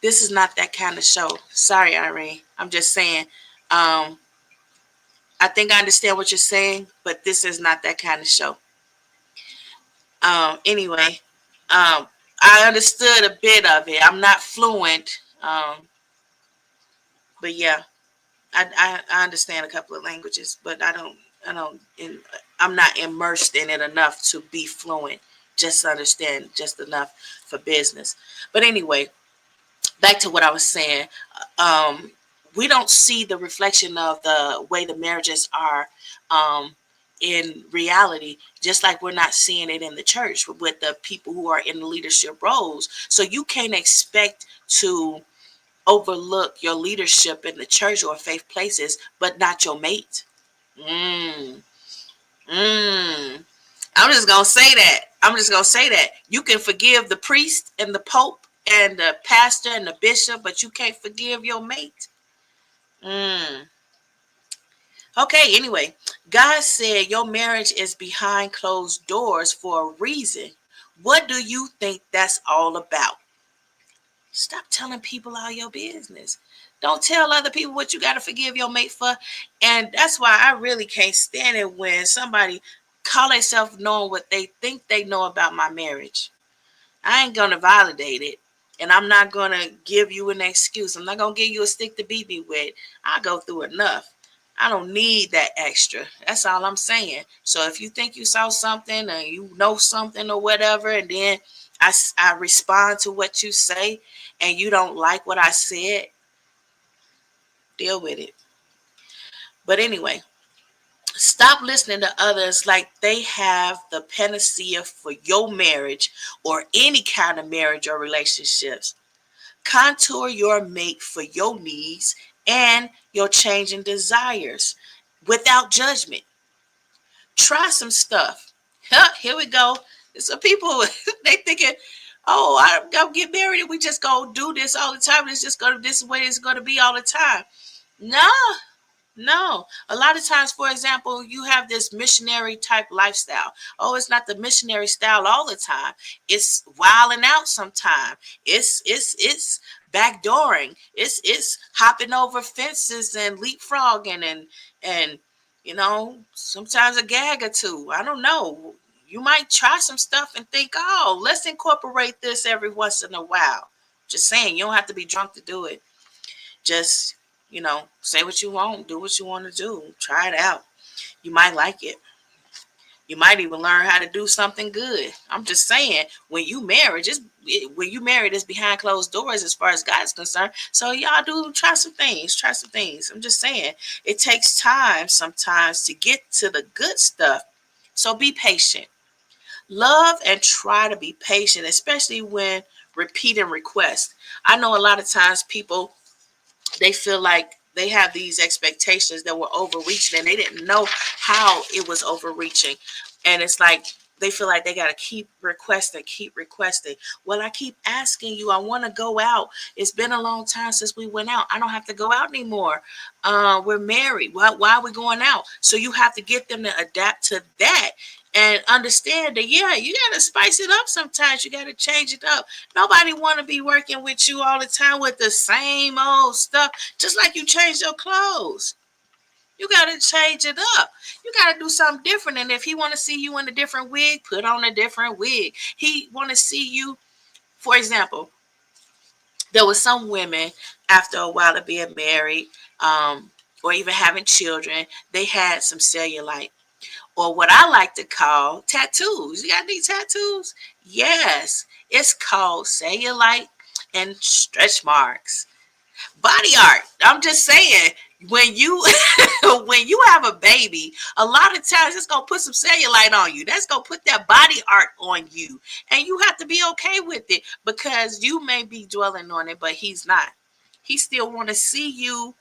This is not that kind of show. Sorry, Irene. I'm just saying. Um, I think I understand what you're saying, but this is not that kind of show. Anyway, I understood a bit of it. I'm not fluent, but yeah, I understand a couple of languages, but I don't, I'm not immersed in it enough to be fluent. Just understand just enough for business. But anyway, back to what I was saying. Um, we don't see the reflection of the way the marriages are um, in reality, just like we're not seeing it in the church with the people who are in the leadership roles. So you can't expect to overlook your leadership in the church or faith places, but not your mate. Mm, mm. I'm just gonna say that. I'm just gonna say that you can forgive the priest and the pope and the pastor and the bishop, but you can't forgive your mate. Mm. Okay. Anyway, God said your marriage is behind closed doors for a reason. What do you think that's all about? Stop telling people all your business. Don't tell other people what you got to forgive your mate for. And that's why I really can't stand it when somebody call themselves knowing what they think they know about my marriage. I ain't gonna validate it. And I'm not gonna give you an excuse. I'm not gonna give you a stick to beat me with. I go through enough. I don't need that extra. That's all I'm saying. So if you think you saw something or you know something or whatever, and then I respond to what you say and you don't like what I said, deal with it. But anyway, stop listening to others like they have the panacea for your marriage or any kind of marriage or relationships. Contour your mate for your needs and your changing desires without judgment. Try some stuff. Huh, here we go. Some people they thinking, oh, I'm gonna get married and we just gonna do this all the time. It's just gonna this way it's gonna be all the time. No, no. A lot of times, for example, you have this missionary type lifestyle. Oh, it's not the missionary style all the time. It's wilding out sometime. It's backdooring. It's hopping over fences and leapfrogging and sometimes a gag or two. I don't know. You might try some stuff and think, oh, let's incorporate this every once in a while. Just saying, you don't have to be drunk to do it. Just, say what you want, do what you want to do, try it out. You might like it. You might even learn how to do something good. I'm just saying, when you married, it's behind closed doors as far as God is concerned. So y'all do try some things. Try some things. I'm just saying, it takes time sometimes to get to the good stuff. So be patient. Love and try to be patient, especially when repeating requests. I know a lot of times people they feel like they have these expectations that were overreaching and they didn't know how it was overreaching. And it's like they feel like they got to keep requesting. Well, I keep asking you, I want to go out. It's been a long time since we went out. I don't have to go out anymore. We're married. Why are we going out? So you have to get them to adapt to that and understand that, yeah, you got to spice it up sometimes. You got to change it up. Nobody want to be working with you all the time with the same old stuff, just like you change your clothes. You got to change it up. You got to do something different. And if he want to see you in a different wig, put on a different wig. He want to see you, for example, there was some women after a while of being married or even having children, they had some cellulite or what I like to call tattoos. You got any tattoos? Yes, it's called cellulite and stretch marks. Body art. I'm just saying, when you when you have a baby, a lot of times it's gonna put some cellulite on you. That's gonna put that body art on you, and you have to be okay with it because you may be dwelling on it, but he's not. He still want to see you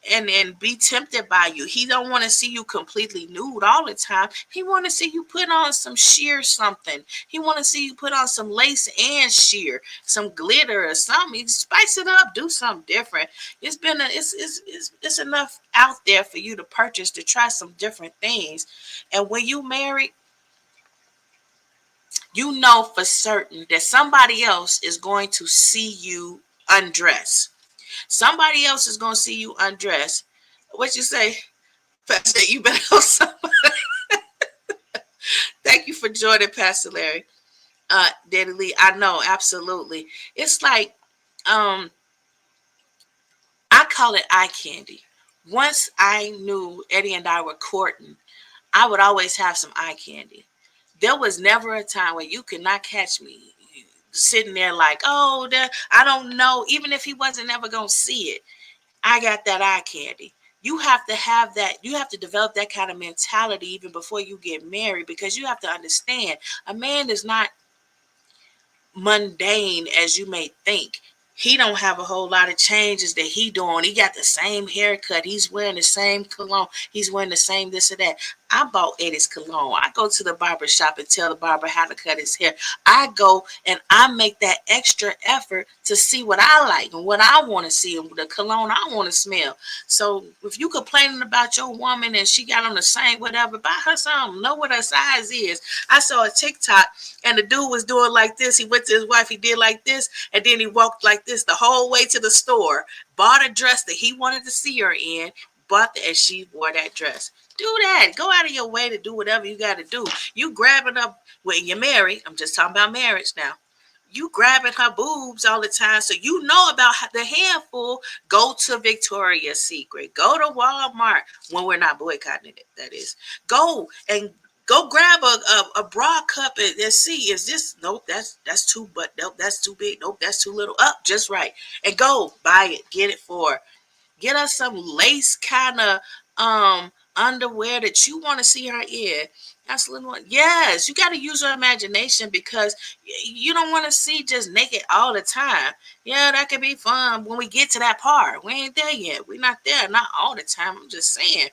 and be tempted by you. He don't want to see you completely nude all the time. He want to see you put on some sheer something. He want to see you put on some lace and sheer, some glitter or something. Spice it up, do something different. It's enough out there for you to purchase, to try some different things. And when you married, you know for certain that somebody else is going to see you undress. Somebody else is going to see you undress. What you say, Pastor? You better help somebody. Thank you for joining, Pastor Larry. Daddy Lee, I know, absolutely. It's like, I call it eye candy. Once I knew Eddie and I were courting, I would always have some eye candy. There was never a time where you could not catch me sitting there like, oh, I don't know. Even if he wasn't ever going to see it, I got that eye candy. You have to have that. You have to develop that kind of mentality even before you get married, because you have to understand a man is not mundane as you may think. He don't have a whole lot of changes that he doing. He got the same haircut. He's wearing the same cologne. He's wearing the same this or that. I bought Eddie's cologne. I go to the barber shop and tell the barber how to cut his hair. I go and I make that extra effort to see what I like and what I want to see and the cologne I want to smell. So if you complaining about your woman and she got on the same whatever, buy her some. Know what her size is. I saw a TikTok and the dude was doing like this. He went to his wife. He did like this, and then he walked like this the whole way to the store. Bought a dress that he wanted to see her in. And she wore that dress. Do that. Go out of your way to do whatever you got to do. You grabbing up when you're married. I'm just talking about marriage now. You grabbing her boobs all the time, so you know about the handful. Go to Victoria's Secret. Go to Walmart when we're not boycotting it. That is, go grab a bra cup and see, is this, nope, that's too, but nope, that's too big, nope, that's too little, up just right, and go buy it, get it for her. Get us some lace kind of underwear that you want to see her in. That's a little one. Yes, you got to use your imagination, because you don't want to see just naked all the time. Yeah, that could be fun when we get to that part. We ain't there yet. We're not there, not all the time. I'm just saying.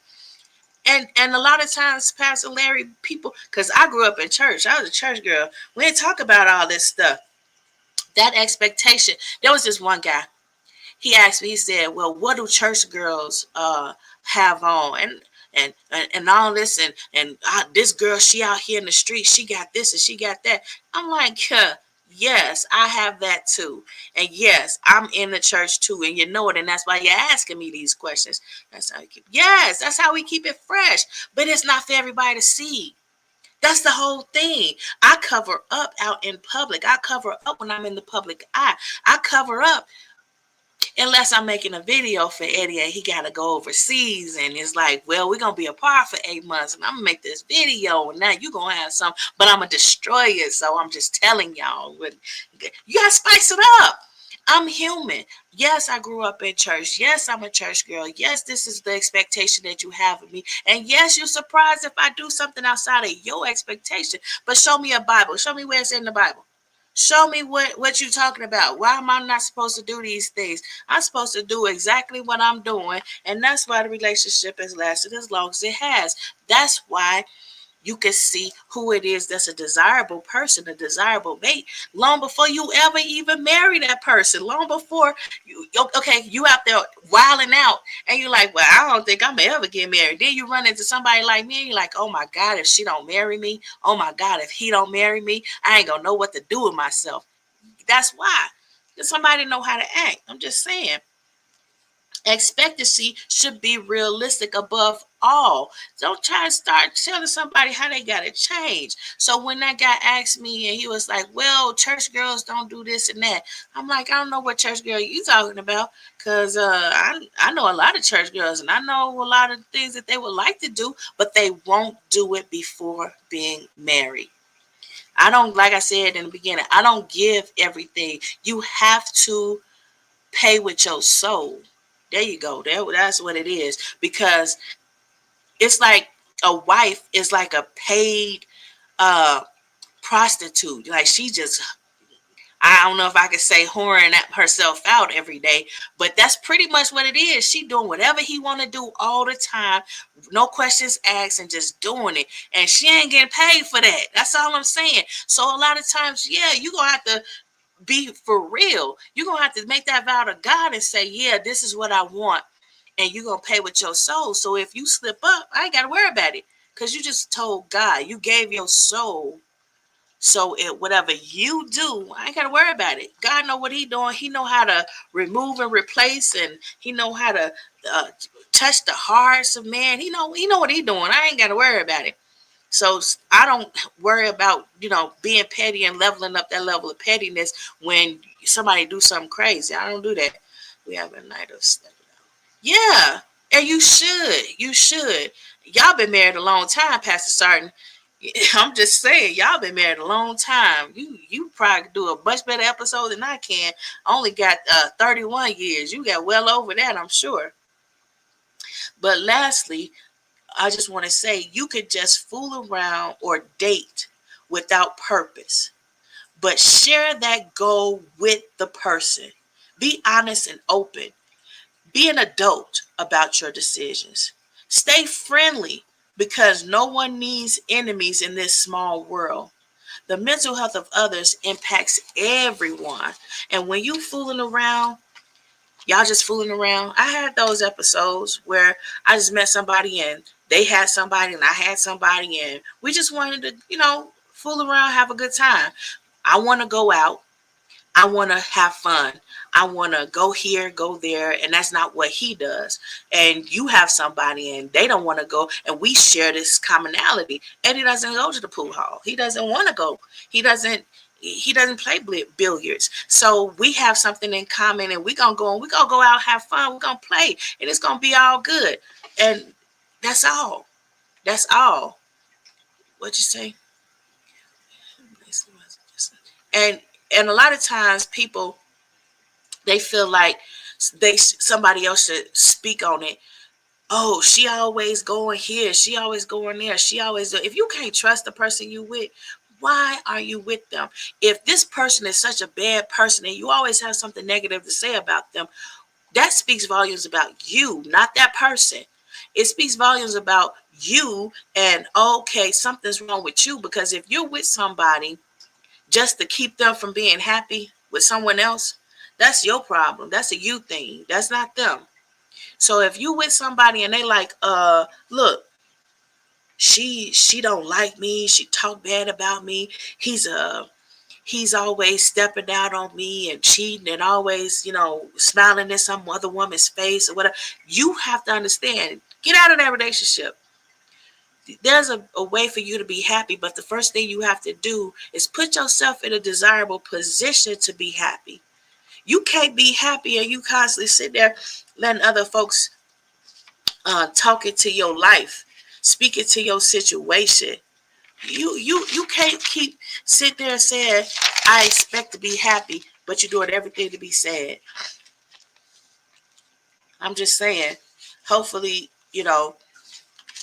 And a lot of times, Pastor Larry, people, because I grew up in church. I was a church girl. We didn't talk about all this stuff. That expectation. There was this one guy. He asked me, he said, well, what do church girls have on? And all this, and this girl, she out here in the street, she got this and she got that. I'm like, yes, I have that too. And yes, I'm in the church too. And you know it. And that's why you're asking me these questions. Yes, that's how we keep it fresh. But it's not for everybody to see. That's the whole thing. I cover up out in public. I cover up when I'm in the public eye. I cover up unless I'm making a video for Eddie and he got to go overseas. And it's like, well, we're going to be apart for 8 months and I'm going to make this video. And now you're going to have some, but I'm going to destroy it. So I'm just telling y'all, you got to spice it up. I'm human. Yes, I grew up in church. Yes, I'm a church girl. Yes, this is the expectation that you have of me. And yes, you're surprised if I do something outside of your expectation. But show me a Bible. Show me where it's in the Bible. Show me what you're talking about. Why am I not supposed to do these things? I'm supposed to do exactly what I'm doing. And that's why the relationship has lasted as long as it has. That's why you can see who it is that's a desirable person, a desirable mate, long before you ever even marry that person. Long before you out there wilding out, and you're like, well, I don't think I'm gonna ever get married. Then you run into somebody like me, and you're like, oh my God, if she don't marry me, oh my God, if he don't marry me, I ain't gonna know what to do with myself. That's why. Because somebody know how to act. I'm just saying. Expectancy should be realistic above all. Don't try to start telling somebody how they got to change. So when that guy asked me and he was like, well, church girls don't do this and that. I'm like, I don't know what church girl you talking about, because I know a lot of church girls and I know a lot of things that they would like to do, but they won't do it before being married. I don't, like I said in the beginning, I don't give everything. You have to pay with your soul. There you go. That's what it is. Because it's like a wife is like a paid prostitute. Like she just I don't know if I could say whoring herself out every day, but that's pretty much what it is. She doing whatever he want to do all the time, no questions asked, and just doing it. And she ain't getting paid for that. That's all I'm saying. So a lot of times, yeah, you gonna have to be for real. You're gonna have to make that vow to God and say, yeah, this is what I want, and you're gonna pay with your soul. So if you slip up, I ain't gotta worry about it, because you just told God, you gave your soul. So whatever you do, I ain't gotta worry about it. God know what he doing. He know how to remove and replace, and he know how to uh, touch the hearts of man. He know what he doing. I ain't gotta worry about it. So I don't worry about, being petty and leveling up that level of pettiness when somebody do something crazy. I don't do that. We have a night of stepping out. Yeah, and you should. You should. Y'all been married a long time, Pastor Sarton. I'm just saying, y'all been married a long time. You probably do a much better episode than I can. I only got 31 years. You got well over that, I'm sure. But lastly, I just want to say, you could just fool around or date without purpose, but share that goal with the person. Be honest and open. Be an adult about your decisions. Stay friendly, because no one needs enemies in this small world. The mental health of others impacts everyone. And when you fooling around, y'all just fooling around. I had those episodes where I just met somebody and they had somebody and I had somebody, and we just wanted to, fool around, have a good time. I want to go out. I want to have fun. I want to go here, go there, and that's not what he does. And you have somebody and they don't want to go, and we share this commonality. And he doesn't go to the pool hall. He doesn't want to go. He doesn't. He doesn't play billiards. So we have something in common, and we're gonna go out, have fun. We're gonna play, and it's gonna be all good. And that's all. That's all. What'd you say? And and a lot of times people, they feel like somebody else should speak on it. Oh, she always going here. She always going there. She always. If you can't trust the person you with, why are you with them? If this person is such a bad person and you always have something negative to say about them, that speaks volumes about you, not that person. It speaks volumes about you, and okay, something's wrong with you, because if you're with somebody just to keep them from being happy with someone else, that's your problem. That's a you thing. That's not them. So if you with somebody and they like, look, she don't like me, she talk bad about me, he's always stepping out on me and cheating and always, smiling in some other woman's face or whatever, you have to understand, get out of that relationship. There's a way for you to be happy, but the first thing you have to do is put yourself in a desirable position to be happy. You can't be happy and you constantly sit there letting other folks talk into your life, speak into your situation. You can't keep sit there and saying, I expect to be happy, but you're doing everything to be sad. I'm just saying, hopefully,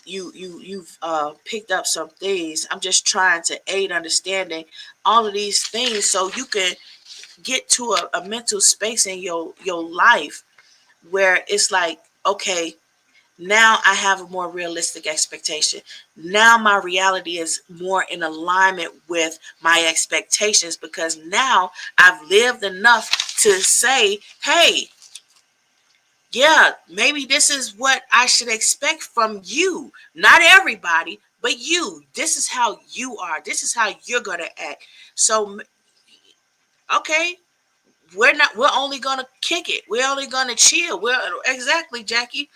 you've picked up some things. I'm just trying to aid understanding all of these things so you can get to a mental space in your life where it's like, okay, now I have a more realistic expectation. Now my reality is more in alignment with my expectations, because now I've lived enough to say, hey, yeah, maybe this is what I should expect from you. Not everybody, but you. This is how you are. This is how you're going to act. So, okay, we're only going to kick it. We're only going to chill. Exactly, Jackie,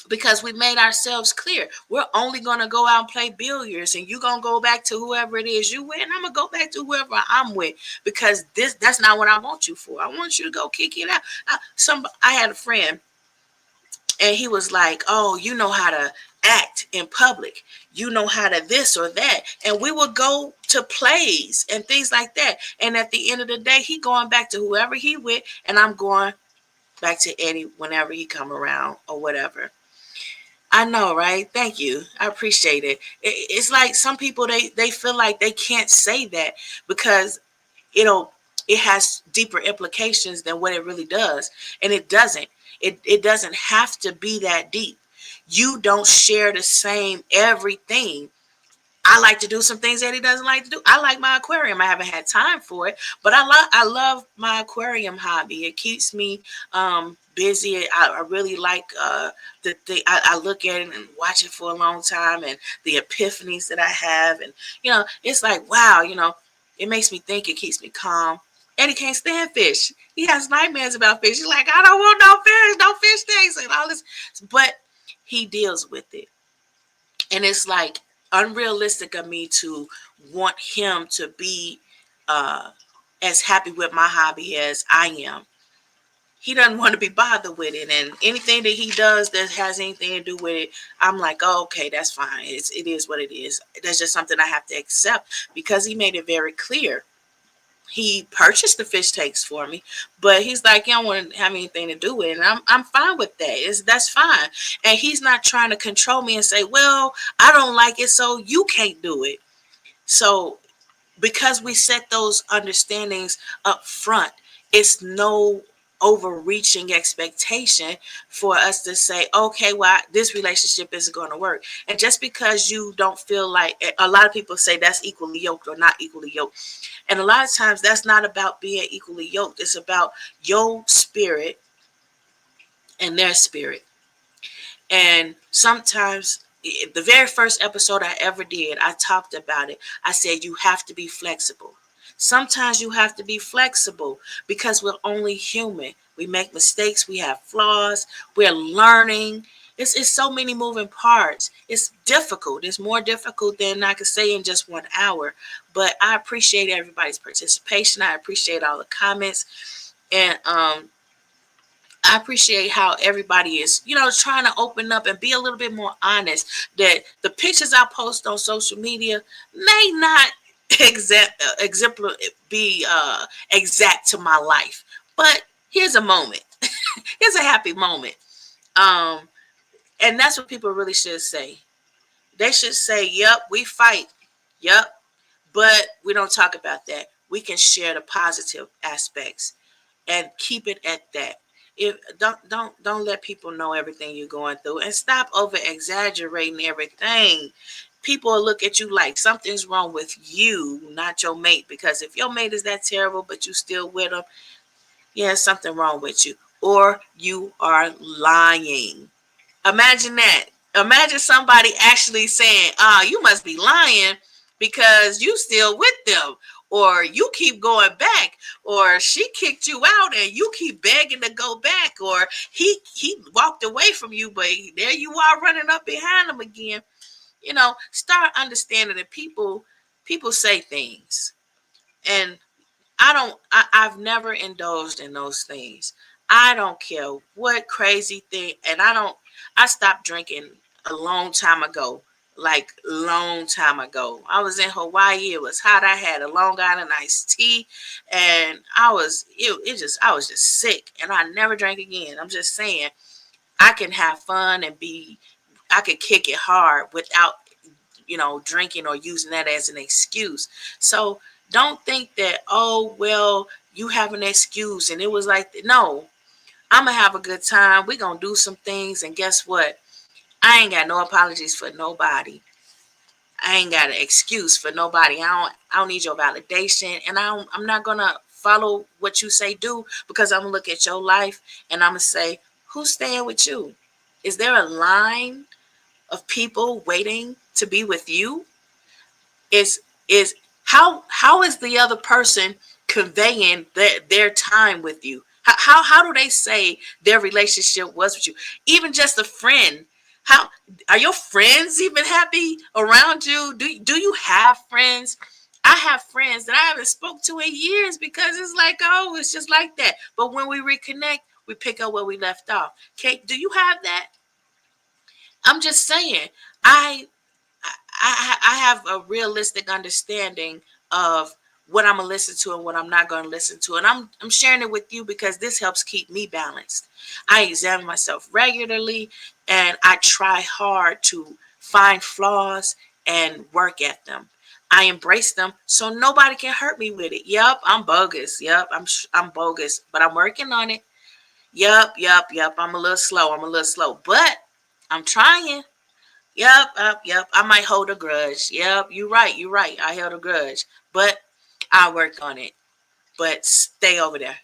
because we made ourselves clear. We're only going to go out and play billiards, and you're going to go back to whoever it is you with, and I'm going to go back to whoever I'm with, because that's not what I want you for. I want you to go kick it out. I had a friend, and he was like, oh, you know how to act in public. You know how to this or that. And we would go to plays and things like that. And at the end of the day, he going back to whoever he with, and I'm going back to Eddie whenever he come around or whatever. I know, right? Thank you. I appreciate it. It's like some people, they feel like they can't say that because it has deeper implications than what it really does. And it doesn't. It doesn't have to be that deep. You don't share the same everything. I like to do some things that he doesn't like to do. I like my aquarium. I haven't had time for it, but I love my aquarium hobby. It keeps me busy. I really like I look at it and watch it for a long time, and the epiphanies that I have, and it's like, wow, it makes me think. It keeps me calm. And he can't stand fish. He has nightmares about fish. He's like, I don't want no fish things and all this, but he deals with it. And it's like unrealistic of me to want him to be uh, as happy with my hobby as I am. He doesn't want to be bothered with it, and anything that he does that has anything to do with it, I'm like, oh, okay, that's fine. It is what it is. That's just something I have to accept, because he made it very clear. He purchased the fish tanks for me, but he's like, you don't want to have anything to do with it. And I'm fine with that. That's fine. And he's not trying to control me and say, well, I don't like it, so you can't do it. So because we set those understandings up front, it's no overreaching expectation for us to say, okay, well, this relationship isn't going to work. And just because you don't feel like, a lot of people say that's equally yoked or not equally yoked. And a lot of times that's not about being equally yoked. It's about your spirit and their spirit. And sometimes, the very first episode I ever did, I talked about it. I said, you have to be flexible. Sometimes you have to be flexible, because we're only human. We make mistakes. We have flaws. We're learning. It's so many moving parts. It's difficult. It's more difficult than I could say in just 1 hour. But I appreciate everybody's participation. I appreciate all the comments. And I appreciate how everybody is, trying to open up and be a little bit more honest. That the pictures I post on social media may not be exact to my life, but here's a moment. Here's a happy moment. Um, and that's what people really should say. They should say, "Yep, we fight. Yep, but we don't talk about that. We can share the positive aspects and keep it at that. If don't let people know everything you're going through, and stop over exaggerating everything. People will look at you like something's wrong with you, not your mate. Because if your mate is that terrible, but you still with them, yeah, something wrong with you, or you are lying. Imagine that. Imagine somebody actually saying, you must be lying because you still with them, or you keep going back, or she kicked you out and you keep begging to go back, or he walked away from you, but there you are running up behind him again. Start understanding that people say things, and I've never indulged in those things. I don't care what crazy thing. And I stopped drinking a long time ago. Like long time ago. I was in Hawaii. It was hot. I had a Long Island iced tea, and I was just sick, and I never drank again. I'm just saying, I can have fun and I could kick it hard without drinking or using that as an excuse. So don't think that, oh, well, you have an excuse and it was like, no, I'm going to have a good time. We're going to do some things. And guess what? I ain't got no apologies for nobody. I ain't got an excuse for nobody. I don't need your validation. And I'm not going to follow what you say do, because I'm going to look at your life and I'm going to say, who's staying with you? Is there a line of people waiting to be with you? Is how is the other person conveying their time with you? How do they say their relationship was with you? Even just a friend. How are your friends even happy around you? Do you have friends? I have friends that I haven't spoke to in years, because it's like, oh, it's just like that. But when we reconnect, we pick up where we left off. Okay, do you have that? I'm just saying, I I have a realistic understanding of what I'm gonna listen to and what I'm not gonna listen to, and I'm sharing it with you because this helps keep me balanced. I examine myself regularly, and I try hard to find flaws and work at them. I embrace them so nobody can hurt me with it. Yep, I'm bogus. Yep, I'm bogus, but I'm working on it. Yep. I'm a little slow, but I'm trying. Yep. I might hold a grudge. Yep, you're right. I held a grudge, but I work on it. But stay over there.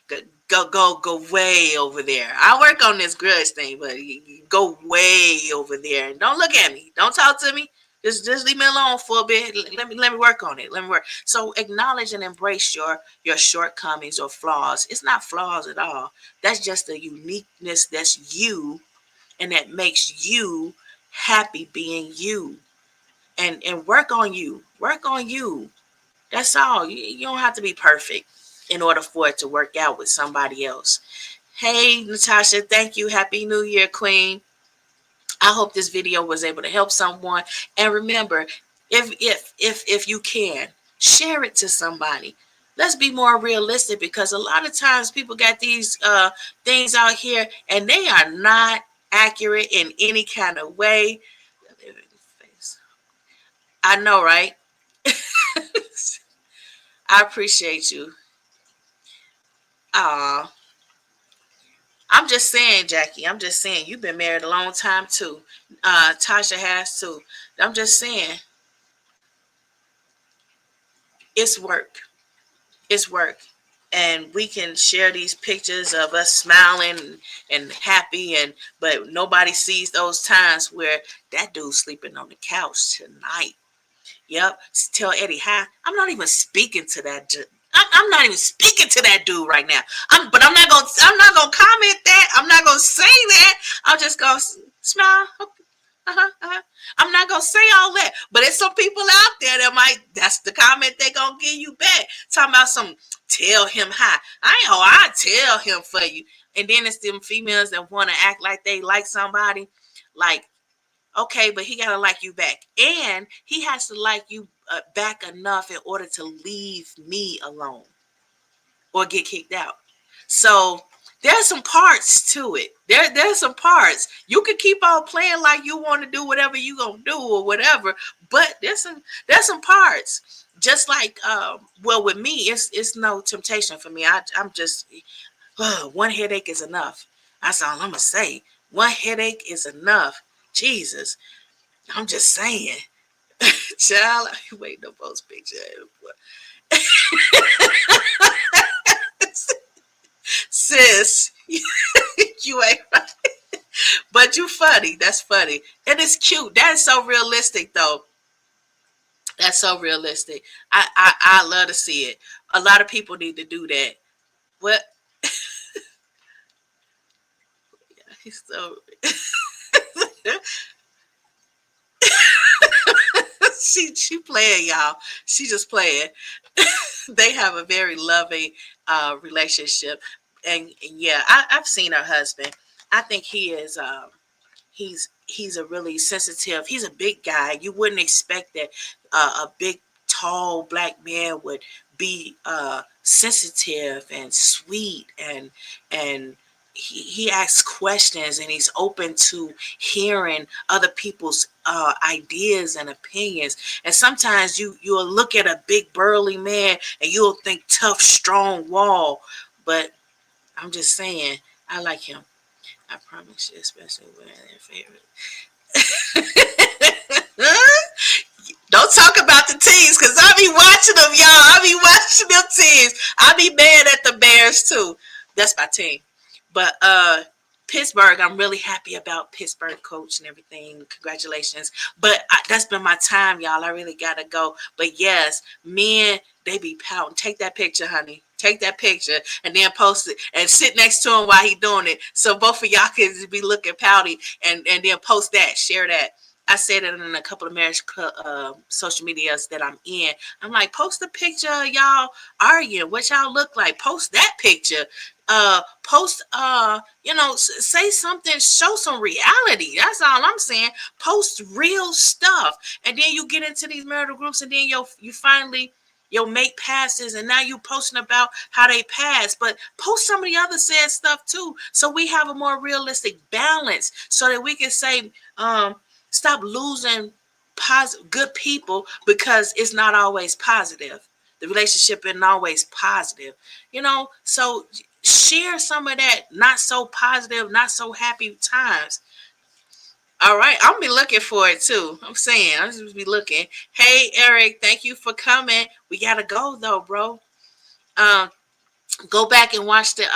Go way over there. I work on this grudge thing, but you go way over there and don't look at me. Don't talk to me. Just leave me alone for a bit. Let me work on it. Let me work. So acknowledge and embrace your shortcomings or flaws. It's not flaws at all. That's just a uniqueness that's you, and that makes you happy being you. And work on you. Work on you. That's all. You don't have to be perfect in order for it to work out with somebody else. Hey, Natasha, thank you. Happy New Year, Queen. I hope this video was able to help someone. And remember, if you can, share it to somebody. Let's be more realistic, because a lot of times people got these things out here and they are not accurate in any kind of way. I know, right? I appreciate you. Aw. I'm just saying, Jackie. I'm just saying, you've been married a long time too. Tasha has too. I'm just saying, it's work. It's work. And we can share these pictures of us smiling and happy, but nobody sees those times where that dude's sleeping on the couch tonight. Yep. Tell Eddie, hi. I'm not even speaking to that. I'm not even speaking to that dude right now. But I'm not gonna. I'm not gonna comment that. I'm not gonna say that. I'm just gonna smile. I'm not gonna say all that. But there's some people out there that might. That's the comment they gonna give you back. Talking about some. Tell him hi. I tell him for you. And then it's them females that want to act like they like somebody. Like, okay, but he gotta like you back, and he has to like you back enough in order to leave me alone or get kicked out. So there's some parts to it. There's some parts. You can keep on playing like you want to do whatever you gonna do or whatever, but there's some parts. Just like well, with me, it's no temptation for me. I'm just one headache is enough. That's all I'm gonna say. One headache is enough. Jesus. I'm just saying. Child, wait, no post picture. Sis, you ain't right. But you funny. That's funny. And it's cute. That's so realistic though. That's so realistic. I love to see it. A lot of people need to do that. What? He's so she playing, y'all. She just playing. They have a very loving relationship, and yeah, I've seen her husband. I think he is. He's a really sensitive. He's a big guy. You wouldn't expect that a big, tall black man would be sensitive and sweet, and he asks questions, and he's open to hearing other people's ideas and opinions. And sometimes you'll look at a big burly man and you'll think tough, strong wall, but I'm just saying, I like him. I promise you, especially when they're favorite. Don't talk about the teams, because I be watching them, y'all. I be watching them teams. I be mad at the Bears too. That's my team. But Pittsburgh, I'm really happy about Pittsburgh coach and everything. Congratulations. But that's been my time, y'all. I really gotta go. But yes, men, they be pouting. Take that picture, honey. Take that picture and then post it and sit next to him while he doing it. So both of y'all can be looking pouty, and then post that, share that. I said it in a couple of marriage social medias that I'm in. I'm like, post a picture of y'all arguing, what y'all look like. Post that picture. Post, say something, show some reality. That's all I'm saying. Post real stuff. And then you get into these marital groups, and then you finally your mate passes, and now you posting about how they pass. But post some of the other sad stuff too, so we have a more realistic balance, so that we can say, stop losing good people, because it's not always positive. The relationship isn't always positive, so share some of that not so positive, not so happy times. All right, I'll be looking for it too. I'm saying I'll just be looking. Hey Eric, thank you for coming. We gotta go though, bro. um Go back and watch the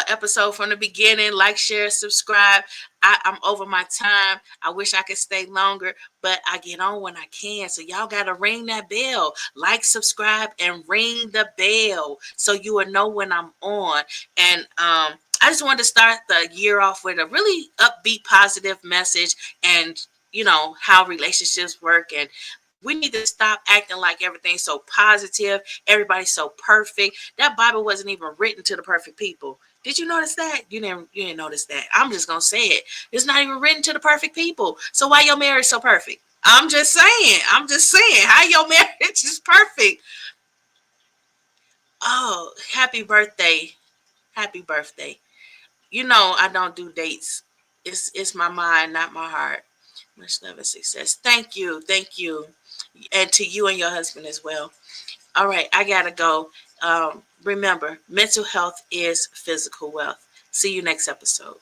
episode from the beginning. Like, share, subscribe. I'm over my time. I wish I could stay longer, but I get on when I can. So y'all gotta ring that bell. Like, subscribe, and ring the bell so you will know when I'm on. And I just wanted to start the year off with a really upbeat, positive message, and how relationships work. And we need to stop acting like everything's so positive, everybody's so perfect. That Bible wasn't even written to the perfect people. Did you notice that? You didn't notice that. I'm just gonna say it. It's not even written to the perfect people. So why your marriage so perfect? I'm just saying. I'm just saying. How your marriage is perfect? Oh, happy birthday. Happy birthday. I don't do dates. It's my mind, not my heart. Much love and success. Thank you. Thank you. And to you and your husband as well. All right, I gotta go. Remember, mental health is physical wealth. See you next episode.